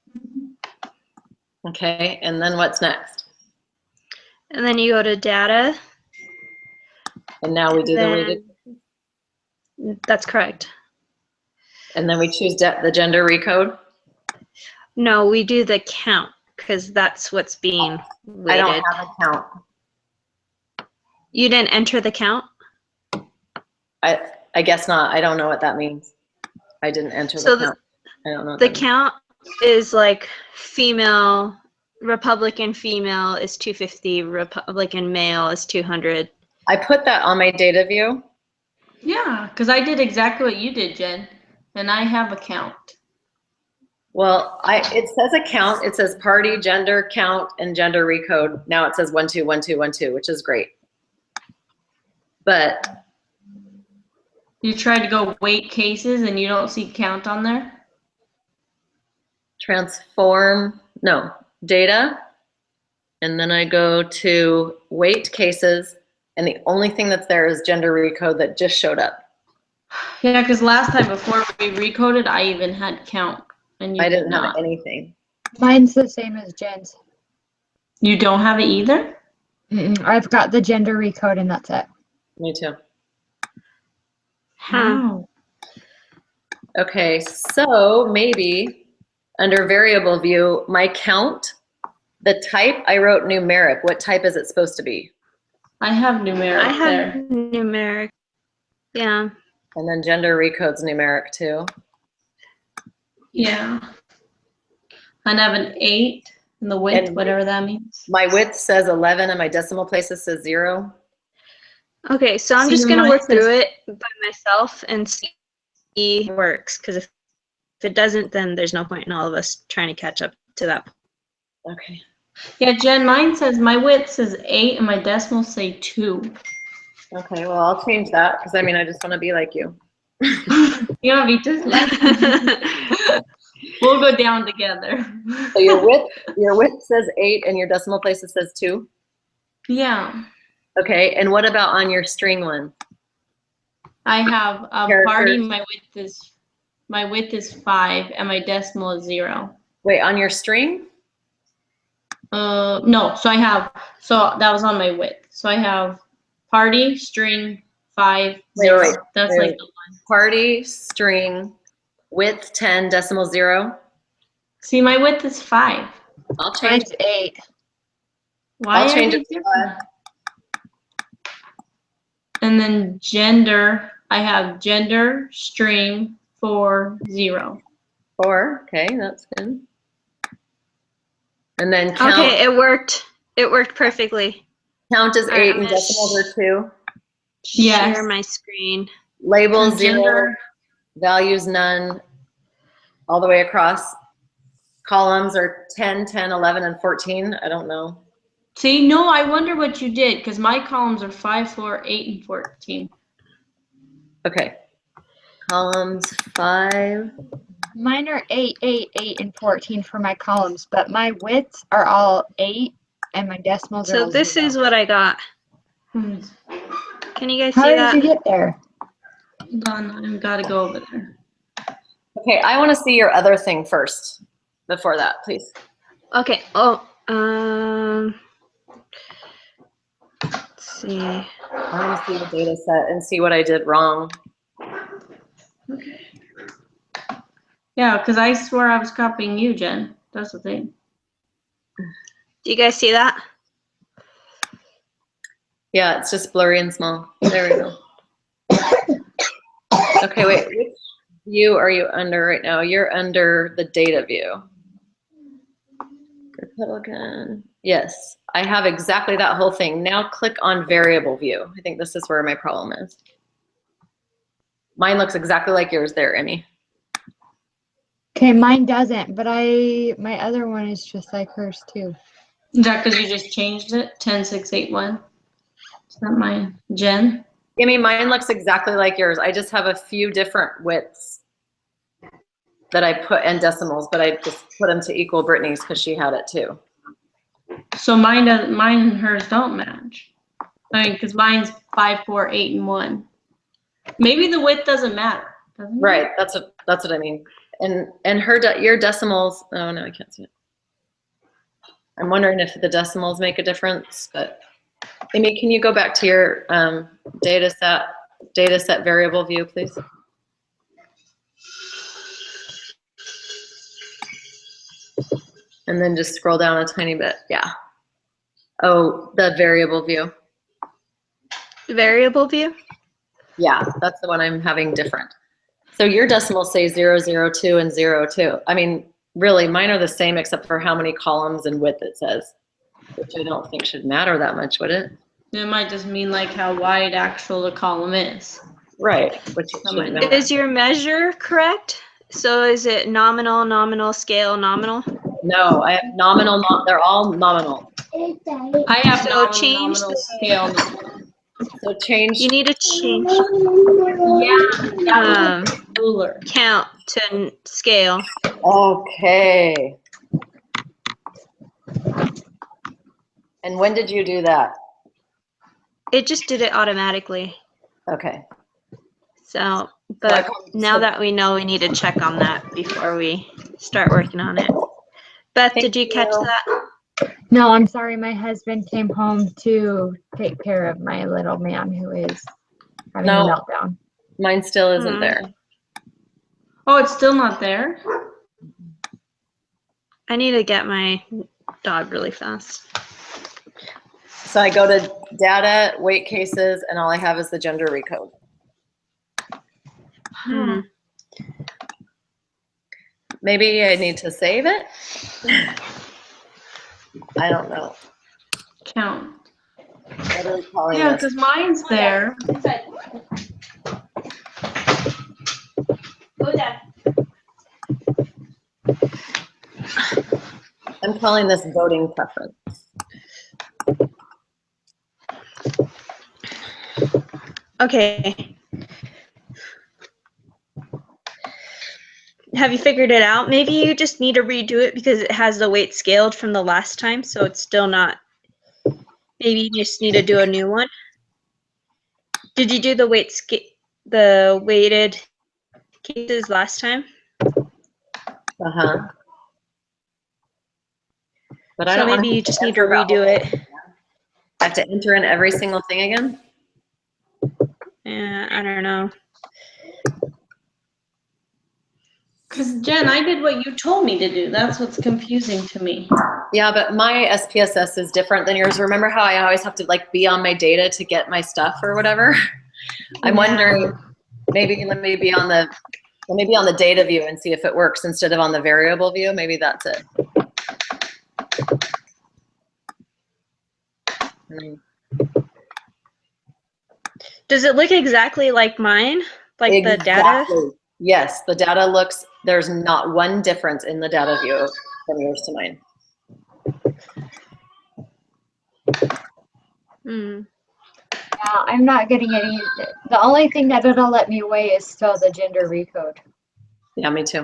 Okay, and then what's next? And then you go to data. And now we do the weighted, That's correct. and then we choose the gender recode. No, we do the count because that's what's being I don't weighted. have a count. You didn't enter the count? I guess not. I don't know what that means. I didn't enter So the count. I don't know. What The that means. count is like female, Republican female is 250, Republican male is 200. I put that on my data view. Yeah, because I did exactly what you did, Jen. And I have a count. Well, it says a count. It says party, gender, count, and gender recode. Now it says 1, 2, 1, 2, 1, 2, which is great. But You tried to go weight cases and you don't see count on there? transform, no, data. And then I go to weight cases. And the only thing that's there is gender recode that just showed up. Yeah, because last time before we recoded, I even had count. And you I did didn't have not. anything. Mine's the same as Jen's. You don't have it either? I've got the gender recode and that's it. Me too. How? Okay, so maybe under variable view, my count, the type, I wrote numeric. What type is it supposed to be? I have numeric I have there. numeric. Yeah. And then gender recode's numeric too. Yeah. I have an 8 in the width, And whatever that means. My width says 11 and my decimal places says 0. Okay, so I'm See, just gonna mine work through says- it by myself and see if it works. Because if it doesn't, then there's no point in all of us trying to catch up to that. Okay. Yeah, Jen, mine says, my width says 8 and my decimals say 2. Okay, well, I'll change that because I mean, I just want to be like you. You want to be just like me? We'll go down together. So your width says 8 and your decimal places says 2. Yeah. Okay, and what about on your string one? I have a Characters. party, my width is 5 and my decimal is 0. Wait, on your string? No, so that was on my width. So I have party, string, 5, 0. Wait, That's wait, like wait. Party, string, width 10, decimal 0. See, my width is 5. I'll change. Mine's 8. Why I'll are change they it to different? And then gender, I have gender, string, 4, 0. 4. Okay, that's good. And then count. Okay, it worked. It worked perfectly. Count is All right, 8 I'm and gonna decimals are 2. Yes. Share my screen. Label And 0. gender, Values none. All the way across. Columns are 10, 10, 11, and 14. I don't know. see, no, I wonder what you did because my columns are 5, 4, 8, and 14. Okay. Columns 5. Mine are 8, 8, 8, and 14 for my columns, but my widths are all 8 and my decimals are So all this 0. is what I got. Hmm. Can you guys How see did that? you get there? Hold on, I've got to go over there. Okay, I want to see your other thing first before that, please. Okay. Oh, let's see. I want to see the data set and see what I did wrong. Okay. Yeah, because I swear I was copying you, Jen. That's the thing. Do you guys see that? Yeah, it's just blurry and small. There we go. Okay, wait. Which view are you under right now? You're under the data view. Republican. Yes, I have exactly that whole thing. Now click on variable view. I think this is where my problem is. Mine looks exactly like yours there, Emmy. Okay, mine doesn't, but my other one is just like hers too. Is that because you just changed it? 10681. Is that mine? Jen? Emmy, mine looks exactly like yours. I just have a few different widths that I put in decimals, but I just put them to equal Brittany's because she had it too. So mine and hers don't match. I mean, because mine's 5, 4, 8, and 1. Maybe the width doesn't matter. doesn't it? Right, that's what I mean. And your decimals, oh no, I can't see it. I'm wondering if the decimals make a difference, but Amy, can you go back to your data set variable view, please? And then just scroll down a tiny bit, yeah. Oh, the variable view. Variable view? Yeah, that's the one I'm having different. So your decimals say 0, 0, 2, and 0, 2. I mean, really, mine are the same except for how many columns and width it says, which I don't think should matter that much, would it? It might just mean like how wide actual the column is. Right, which it That shouldn't might- matter. Is your measure correct? So is it nominal, nominal, scale, nominal? No, I have nominal, they're all nominal. I have So nominal, change nominal, the- scale. Nominal. So change, You need to change Ruler. count to scale. okay. And when did you do that? It just did it automatically. Okay. So, but now that we know, we need to check on that before we start working on it. Beth, did you catch that? No, I'm sorry. My husband came home to take care of my little man who is having a No. meltdown. Mine still isn't there. Oh, it's still not there? I need to get my dog really fast. So I go to data, weight cases, and all I have is the gender recode. Hmm. Maybe I need to save it? I don't know. Count. What are we calling Yeah, this? because mine's there. I'm calling this voting preference. Okay. Have you figured it out? Maybe you just need to redo it because it has the weight scaled from the last time, so it's still not. Maybe you just need to do a new one. Did you do the the weighted cases last time? Uh-huh. But I So don't maybe wanna you just need to enter that redo whole it. thing. I have to enter in every single thing again? Yeah, I don't know. Because Jen, I did what you told me to do. That's what's confusing to me. Yeah, but my SPSS is different than yours. Remember how I always have to like be on my data to get my stuff or whatever? I'm wondering, maybe let me be on the data view and see if it works instead of on the variable view. Maybe that's it. Does it look exactly like mine? Like the data? Exactly. Yes, the data looks, there's not one difference in the data view from yours to mine. Hmm. Yeah, I'm not getting any. The only thing that it'll let me weigh is still the gender recode. Yeah, me too.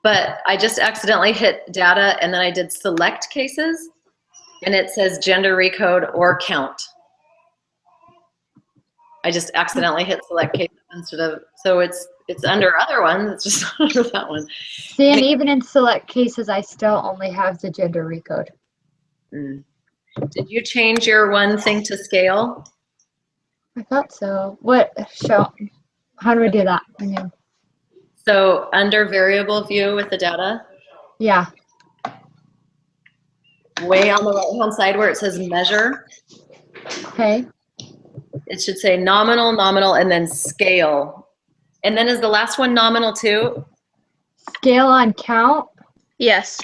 But I just accidentally hit data and then I did select cases and it says gender recode or count. I just accidentally hit select cases instead of, so it's under other ones, it's just not under that one. See, and even in select cases, I still only have the gender recode. Mm. Did you change your one thing to scale? I thought so. What? How do we do that? So under variable view with the data, Yeah. way on the right hand side where it says measure, Okay. it should say nominal, nominal, and then scale. And then is the last one nominal too? Scale on count. Yes.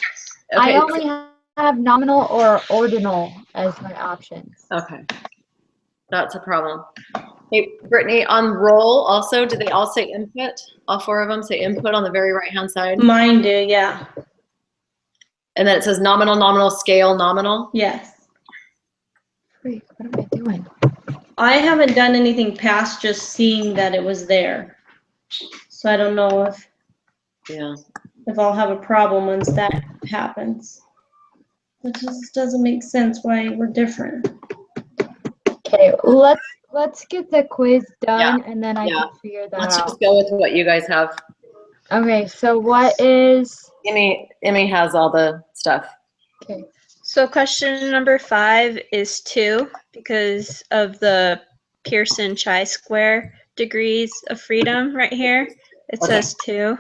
Okay. I only have nominal or ordinal as my options. Okay. That's a problem. Hey, Brittany, on roll also, do they all say input? All four of them say input on the very right-hand side? Mine do, yeah. And then it says nominal, nominal, scale, nominal? Yes. Freak, what am I doing? I haven't done anything past just seeing that it was there. So I don't know Yeah. if I'll have a problem once that happens. It just doesn't make sense why we're different. Okay, let's let's get the quiz done and then I Yeah. can figure that Let's out. just go with what you guys have. Okay, so what is, Emmy has all the stuff. okay, So question number 5 is 2 because of the Pearson chi-square degrees of freedom right here. It Okay. says 2.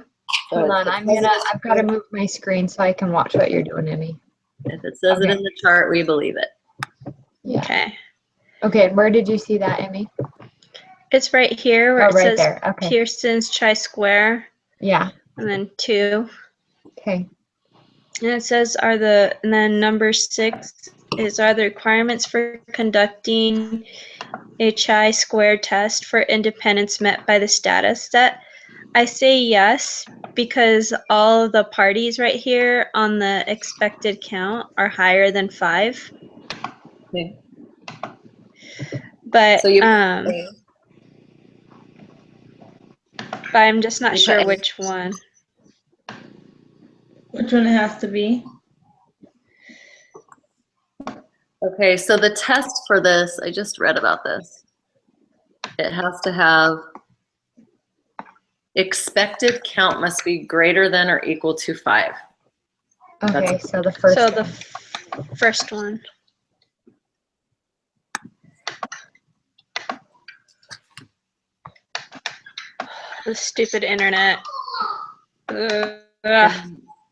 So hold if on, it I've got to move my screen so I can watch what you're doing, Emmy. If it says it Okay. in the chart, we believe it. Yeah. Okay. Okay, where did you see that, Emmy? It's right here where Oh, it right says there. Okay. Pearson's chi-square Yeah. and then 2. Okay. And it says and then number 6 is are the requirements for conducting a chi-square test for independence met by the status set. I say yes because all of the parties right here on the expected count are higher than 5. Okay. But So you but I'm just not You sure put- which one. Which one it has to be? Okay, so the test for this, I just read about this. It has to have expected count must be greater than or equal to 5. Okay, so the first So the one. first one. The stupid internet. Ugh.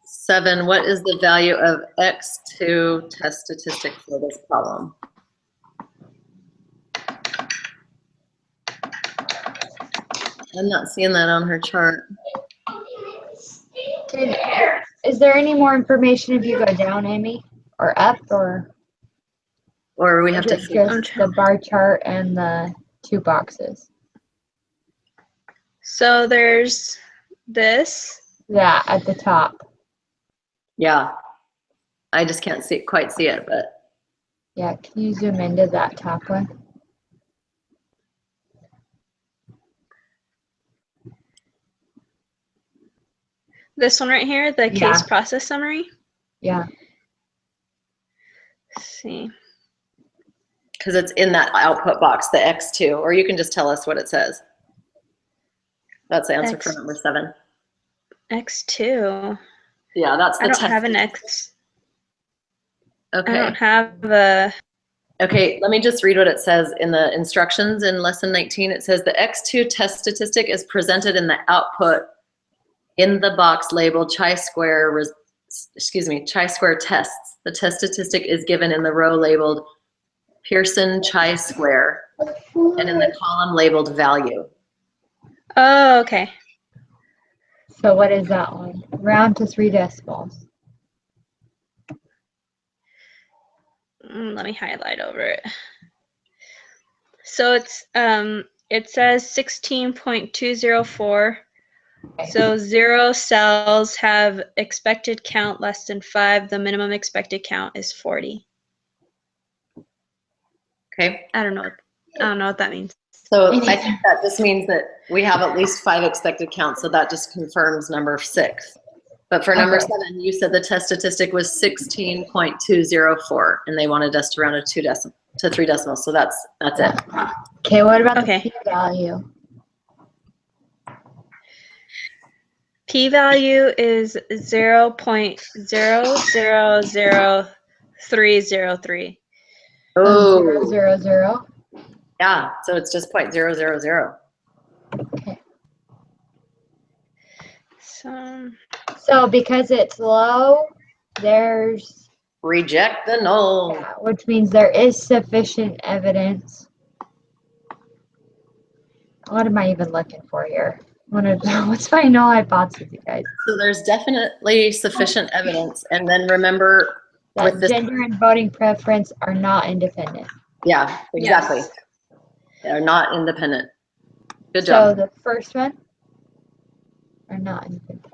7, what is the value of X2 test statistic for this problem? I'm not seeing that on her chart. Is there any more information if you go down, Amy? Or up, or Or we have is to it figure. just the bar chart and the 2 boxes? So there's this. Yeah, at the top. Yeah. I just can't quite see it, but Yeah, can you zoom into that top one? This one right here, the Yeah. case process summary. Yeah. Let's see. because it's in that output box, the X2, or you can just tell us what it says. That's the answer for number 7. X2. Yeah, that's the I don't test. have an X. I Okay. don't have a. Okay, let me just read what it says in the instructions in lesson 19. It says the X2 test statistic is presented in the output in the box labeled chi-square tests. The test statistic is given in the row labeled Pearson chi-square and in the column labeled value. Oh, okay. So what is that one? Round to 3 decimals. Let me highlight over it. So it says 16.204. So 0 cells have expected count less than 5. The minimum expected count is 40. Okay, I don't know what that means. so I think that just means that we have at least 5 expected counts, so that just confirms number 6. But for number Okay. 7, you said the test statistic was 16.204, and they wanted us to round it to 3 decimals, so that's it. Okay, what about Okay. the p-value? P-value is 0.000303. Oh, 0, 0, 0. yeah, so it's just 0.000. Okay. So So because it's low, there's, Reject the null. yeah, which means there is sufficient evidence. What am I even looking for here? What's my null hypothesis, you guys? So there's definitely sufficient evidence, and then remember with That this, gender and voting preference are not independent. yeah, exactly. Yes. They're not independent. Good So job. the first one are not independent,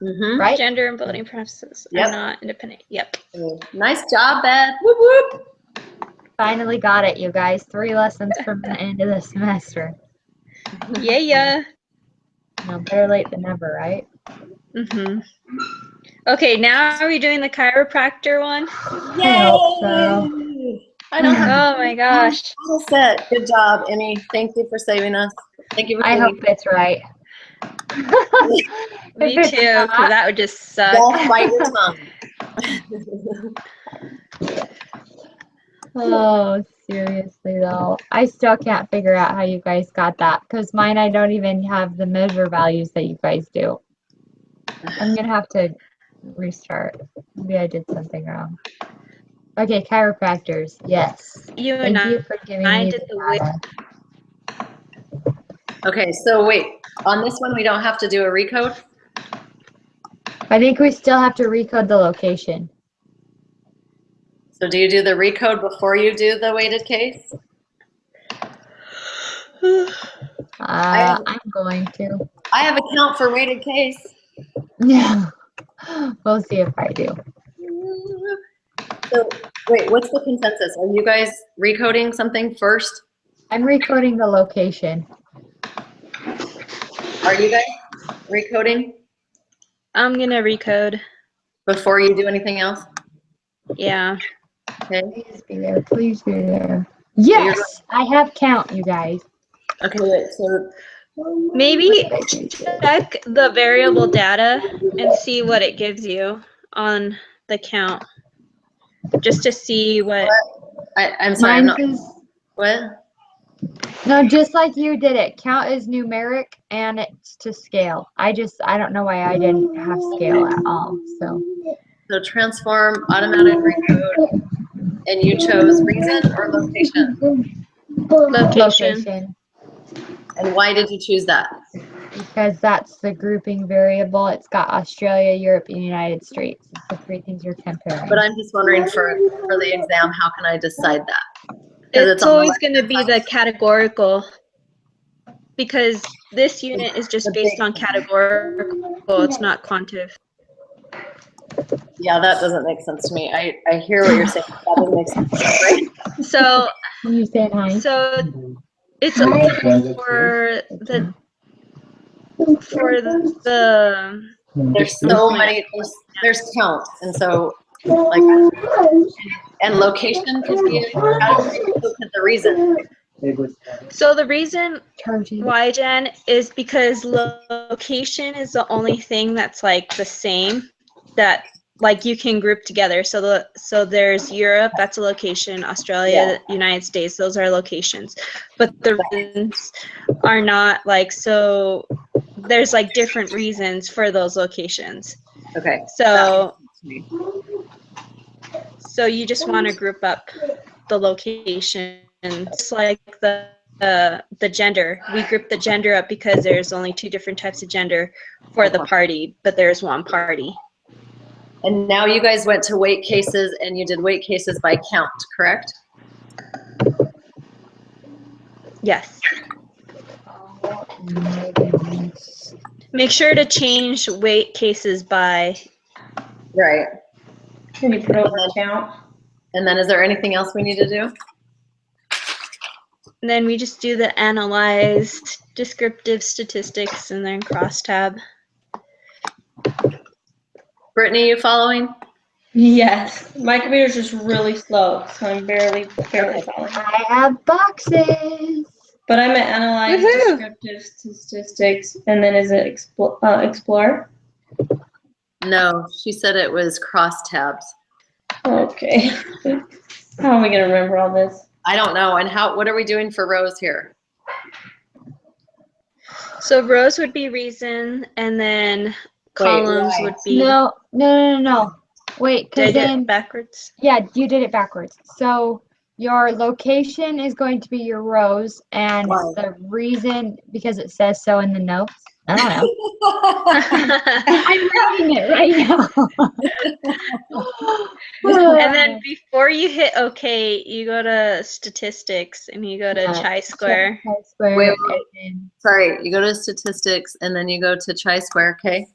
Mm-hmm. right? Gender and voting preferences Yep. are not independent. Yep. Nice job, Beth. Whoop whoop. Finally got it, you guys. 3 lessons from the end of the semester. Yeah. No, better late than never, right? Mhm. Okay, now are we doing the chiropractor one? I hope so. I don't have. Oh my gosh. All set. Good job, Emmy. Thank you for saving us. Thank you for I saving hope it's right. Me If it's too, because not, that would just suck. Just bite your tongue. oh, seriously though. I still can't figure out how you guys got that because mine, I don't even have the measure values that you guys do. I'm gonna have to restart. Maybe I did something wrong. Okay, chiropractors. Yes. You and Thank you for giving I me did the the weight. data. Okay, so wait, on this one, we don't have to do a recode? I think we still have to recode the location. So do you do the recode before you do the weighted case? I'm going to. I have a count for weighted case. Yeah. We'll see if I do. So wait, what's the consensus? Are you guys recoding something first? I'm recoding the location. Are you guys recoding I'm gonna recode. before you do anything else? Yeah. Okay. Please be there. Please be there. Yes! I have count, you guys. Okay, wait, so Maybe check the variable data and see what it gives you on the count. Just to see what. I'm sorry, I'm Mine not, says, what? no, just like you did it. Count is numeric and it's to scale. I don't know why I didn't have scale at all. So So transform, automatic recode, and you chose reason or location? Location. And why did you choose that? Because that's the grouping variable. It's got Australia, Europe, and United States. It's the three things you're comparing. But I'm just wondering for the exam, how can I decide that? 'Cause It's on the always left going to be the categorical, because this unit is just The based big on one. categorical. It's not quantive. Yeah, that doesn't make sense to me. I hear what you're saying. That doesn't make sense. Right? So When you saying hi? it's Hi. for the There's so many, there's counts. And so, like, and location could be a category, so could the reason. so the reason Charging. why, Jen, is because location is the only thing that's like the same that like you can group together. So there's Europe, that's a location, Australia, United States, those are locations. But the reasons are not like, so there's like different reasons for those locations. Okay. So That makes sense to me. so you just want to group up the location. It's like the gender. We group the gender up because there's only two different types of gender for the party, but there's one party. And now you guys went to weight cases and you did weight cases by count, correct? Yes. Make sure to change weight cases by. Right. Can you put over count? And then is there anything else we need to do? And then we just do the analyzed descriptive statistics and then crosstab. Brittany, you following? Yes. My computer's just really slow, so I'm barely following. I have boxes. But I'm at analyze Woohoo! descriptive statistics, and then is it explore? No, she said it was cross tabs. Okay. How am I gonna remember all this? I don't know. And what are we doing for rows here? So rows would be reason, and then columns why? would be. No. Wait, Did I because do then it backwards? yeah, you did it backwards. So your location is going to be your rows, and Why? the reason because it says so in the notes. I don't know. I'm reading it right now. And then before you hit OK, you go to statistics and you go to chi-square. Chi-square, Wait, and then, Sorry, you go to statistics and then you go to chi-square, okay?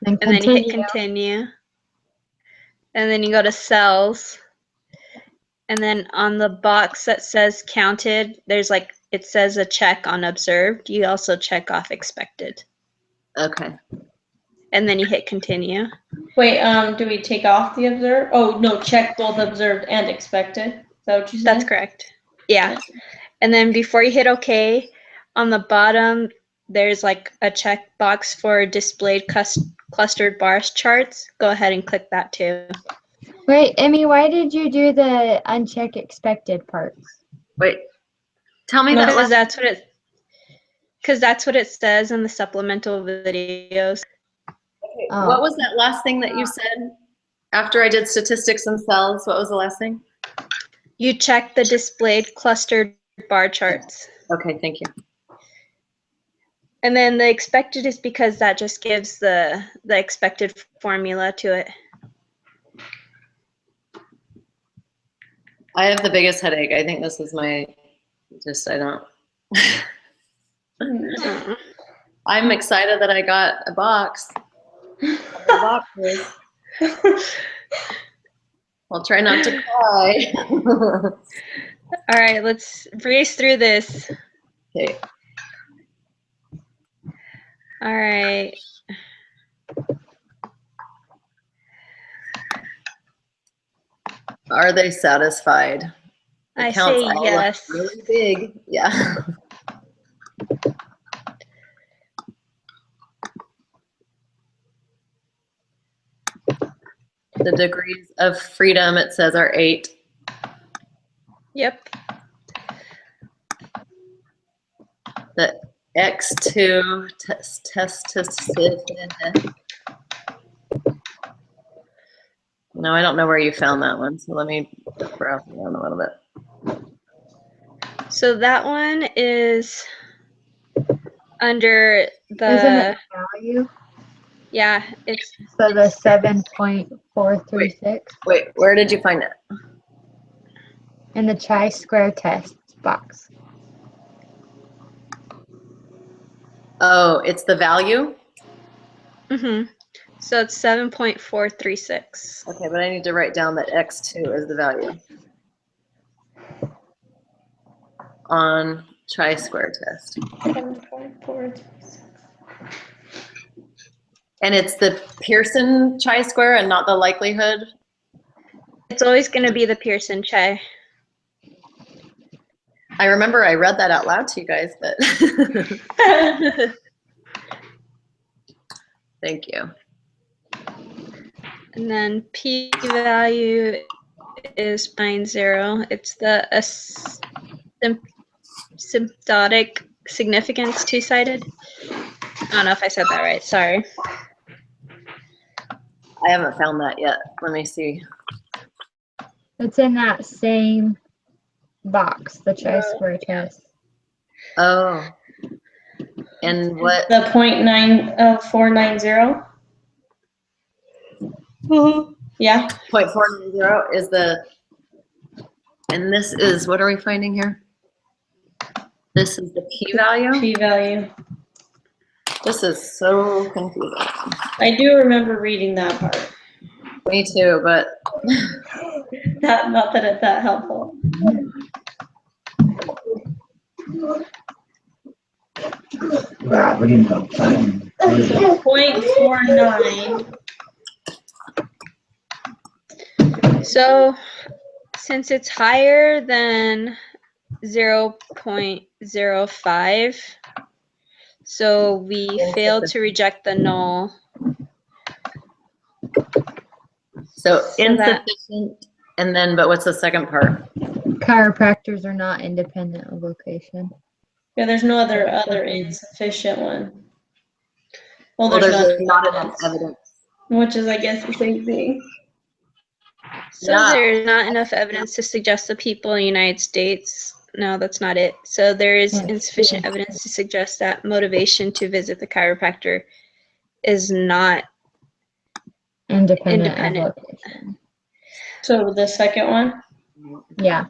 then And then you hit continue. continue. And then you go to cells. And then on the box that says counted, there's like, it says a check on observed. You also check off expected. Okay. And then you hit continue. Wait, do we take off the observed? Oh, no, check both observed and expected. that what you said? That's correct. Yeah. And then before you hit OK, on the bottom, there's like a checkbox for displayed clustered bars charts. Go ahead and click that too. Wait, Emmy, why did you do the uncheck expected parts? Wait, tell me No, that Because last. that's what it says in the supplemental videos. Oh. What was that last thing that you said after I did statistics and cells? What was the last thing? You check the displayed clustered bar charts. Okay, thank you. And then the expected is because that just gives the expected formula to it. I have the biggest headache. I think this is my, I don't. I'm excited that I got a box. Boxes. I'll try not to cry. All right, let's breeze through this. Okay. All right. Are they satisfied? The I counts say all look yes. really big. Yeah. The degrees of freedom, it says, are 8. Yep. The X2 test. No, I don't know where you found that one, so let me browse around a little bit. So that one is under Isn't the, it value? yeah, it's So the 7.436 Wait, where did you find it? in the chi-square test box. Oh, it's the value? so it's 7.436. Okay, but I need to write down that X2 is the value on chi-square test. 7.436. And it's the Pearson chi-square and not the likelihood? It's always going to be the Pearson chi. I remember I read that out loud to you guys, but thank you. And then p-value is 0.0. It's the asymptotic significance two-sided. I don't know if I said that right. Sorry. I haven't found that yet. Let me see. It's in that same box, the chi-square test. Oh. And what? The 0.9490? Yeah. 0.490 is the, and this is, what are we finding here? This is the p-value? P-value. This is so confusing. I do remember reading that part. Me too, but Not that it's that helpful. Right, we didn't know. 0.49. So since it's higher than 0.05, so we failed to reject the null. so that- insufficient. And then, but what's the second part? Chiropractors are not independent of location. Yeah, there's no other insufficient one. Well, Well, there's there's not not enough evidence. which is, I guess, the same thing. So Yeah. there's not enough evidence to suggest the people in the United States. No, that's not it. So there is Yeah. insufficient evidence to suggest that motivation to visit the chiropractor is not Independent Independent. of location. So the second one? Yeah,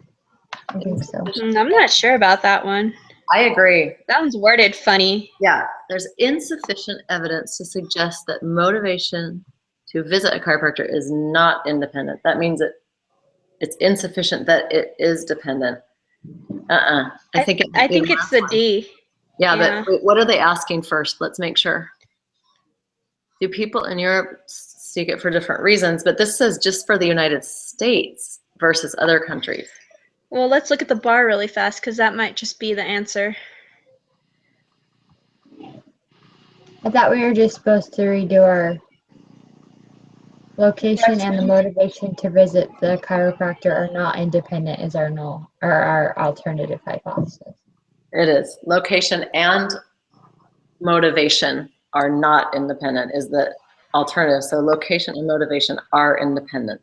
I think so. I'm not sure about that one. I agree. That one's worded funny. Yeah, there's insufficient evidence to suggest that motivation to visit a chiropractor is not independent. That means that it's insufficient that it is dependent. I think I think it's the D. Yeah, yeah. but wait, what are they asking first? Let's make sure. Do people in Europe seek it for different reasons? But this says just for the United States versus other countries. Well, let's look at the bar really fast because that might just be the answer. I thought we were just supposed to redo our location and the motivation to visit the chiropractor are not independent is our null or our alternative hypothesis. It is. Location and motivation are not independent is the alternative. So location and motivation are independent.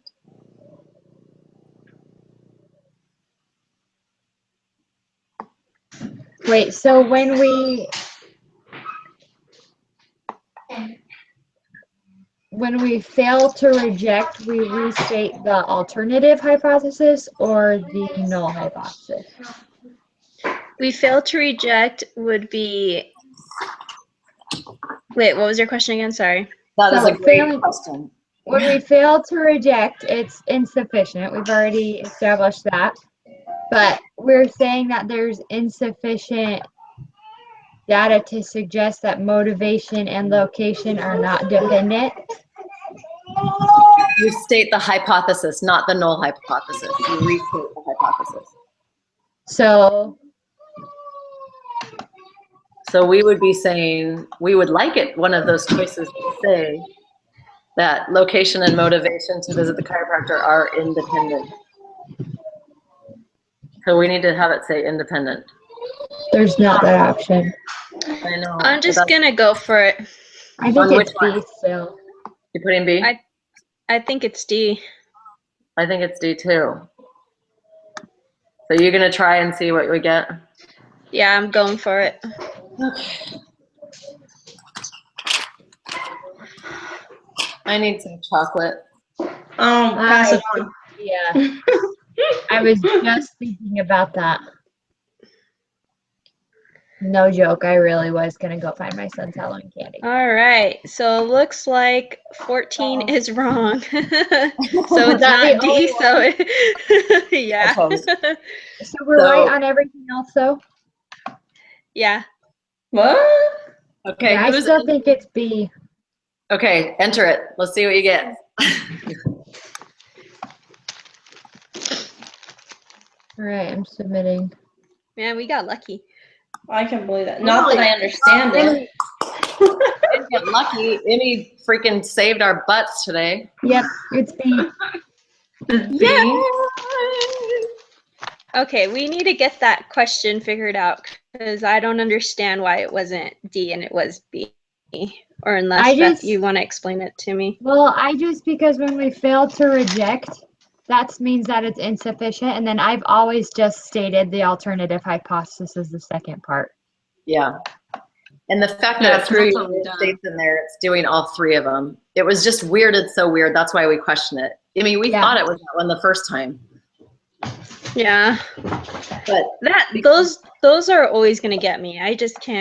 Wait, so when we fail to reject, we restate the alternative hypothesis or the null hypothesis? We fail to reject would be. Wait, what was your question again? Sorry. That is So a great failing- question. When we fail to reject, it's insufficient. We've already established that. But we're saying that there's insufficient data to suggest that motivation and location are not dependent. You state the hypothesis, not the null hypothesis. You restate the hypothesis. So We would be saying, we would like it, one of those choices to say that location and motivation to visit the chiropractor are independent. So we need to have it say independent. there's not that option. I know. I'm but just that's- gonna go for it. I think On which it's one? B still. You put in B? I think it's D. I think it's D too. So you're gonna try and see what we get? Yeah, I'm going for it. Okay. I need some chocolate. Pass it on. Yeah. I was just thinking about that. No joke, I really was gonna go find my son's Halloween candy. All right. So looks like 14 is wrong. So it's that not the only D. So yeah. Opposed. So we're So- right on everything else though? Yeah. What? Okay, I who's, still think it's B. okay, enter it. Let's see what you get. All right, I'm submitting. Man, we got lucky. I can believe that. Not that I understand it. Didn't get lucky. Emmy freaking saved our butts today. Yep, it's B. Okay, we need to get that question figured out because I don't understand why it wasn't D and it was B. Or unless I Beth, just- you want to explain it to me. Well, because when we fail to reject, that means that it's insufficient. And then I've always just stated the alternative hypothesis is the second part. Yeah. And the fact Yeah, that it threw that's your what we've done. states in there, it's doing all three of them. It was just weird. It's so weird. That's why we question it. I mean, we Yeah. thought it was that one the first time, Yeah. but Those are always gonna get me. I just can't.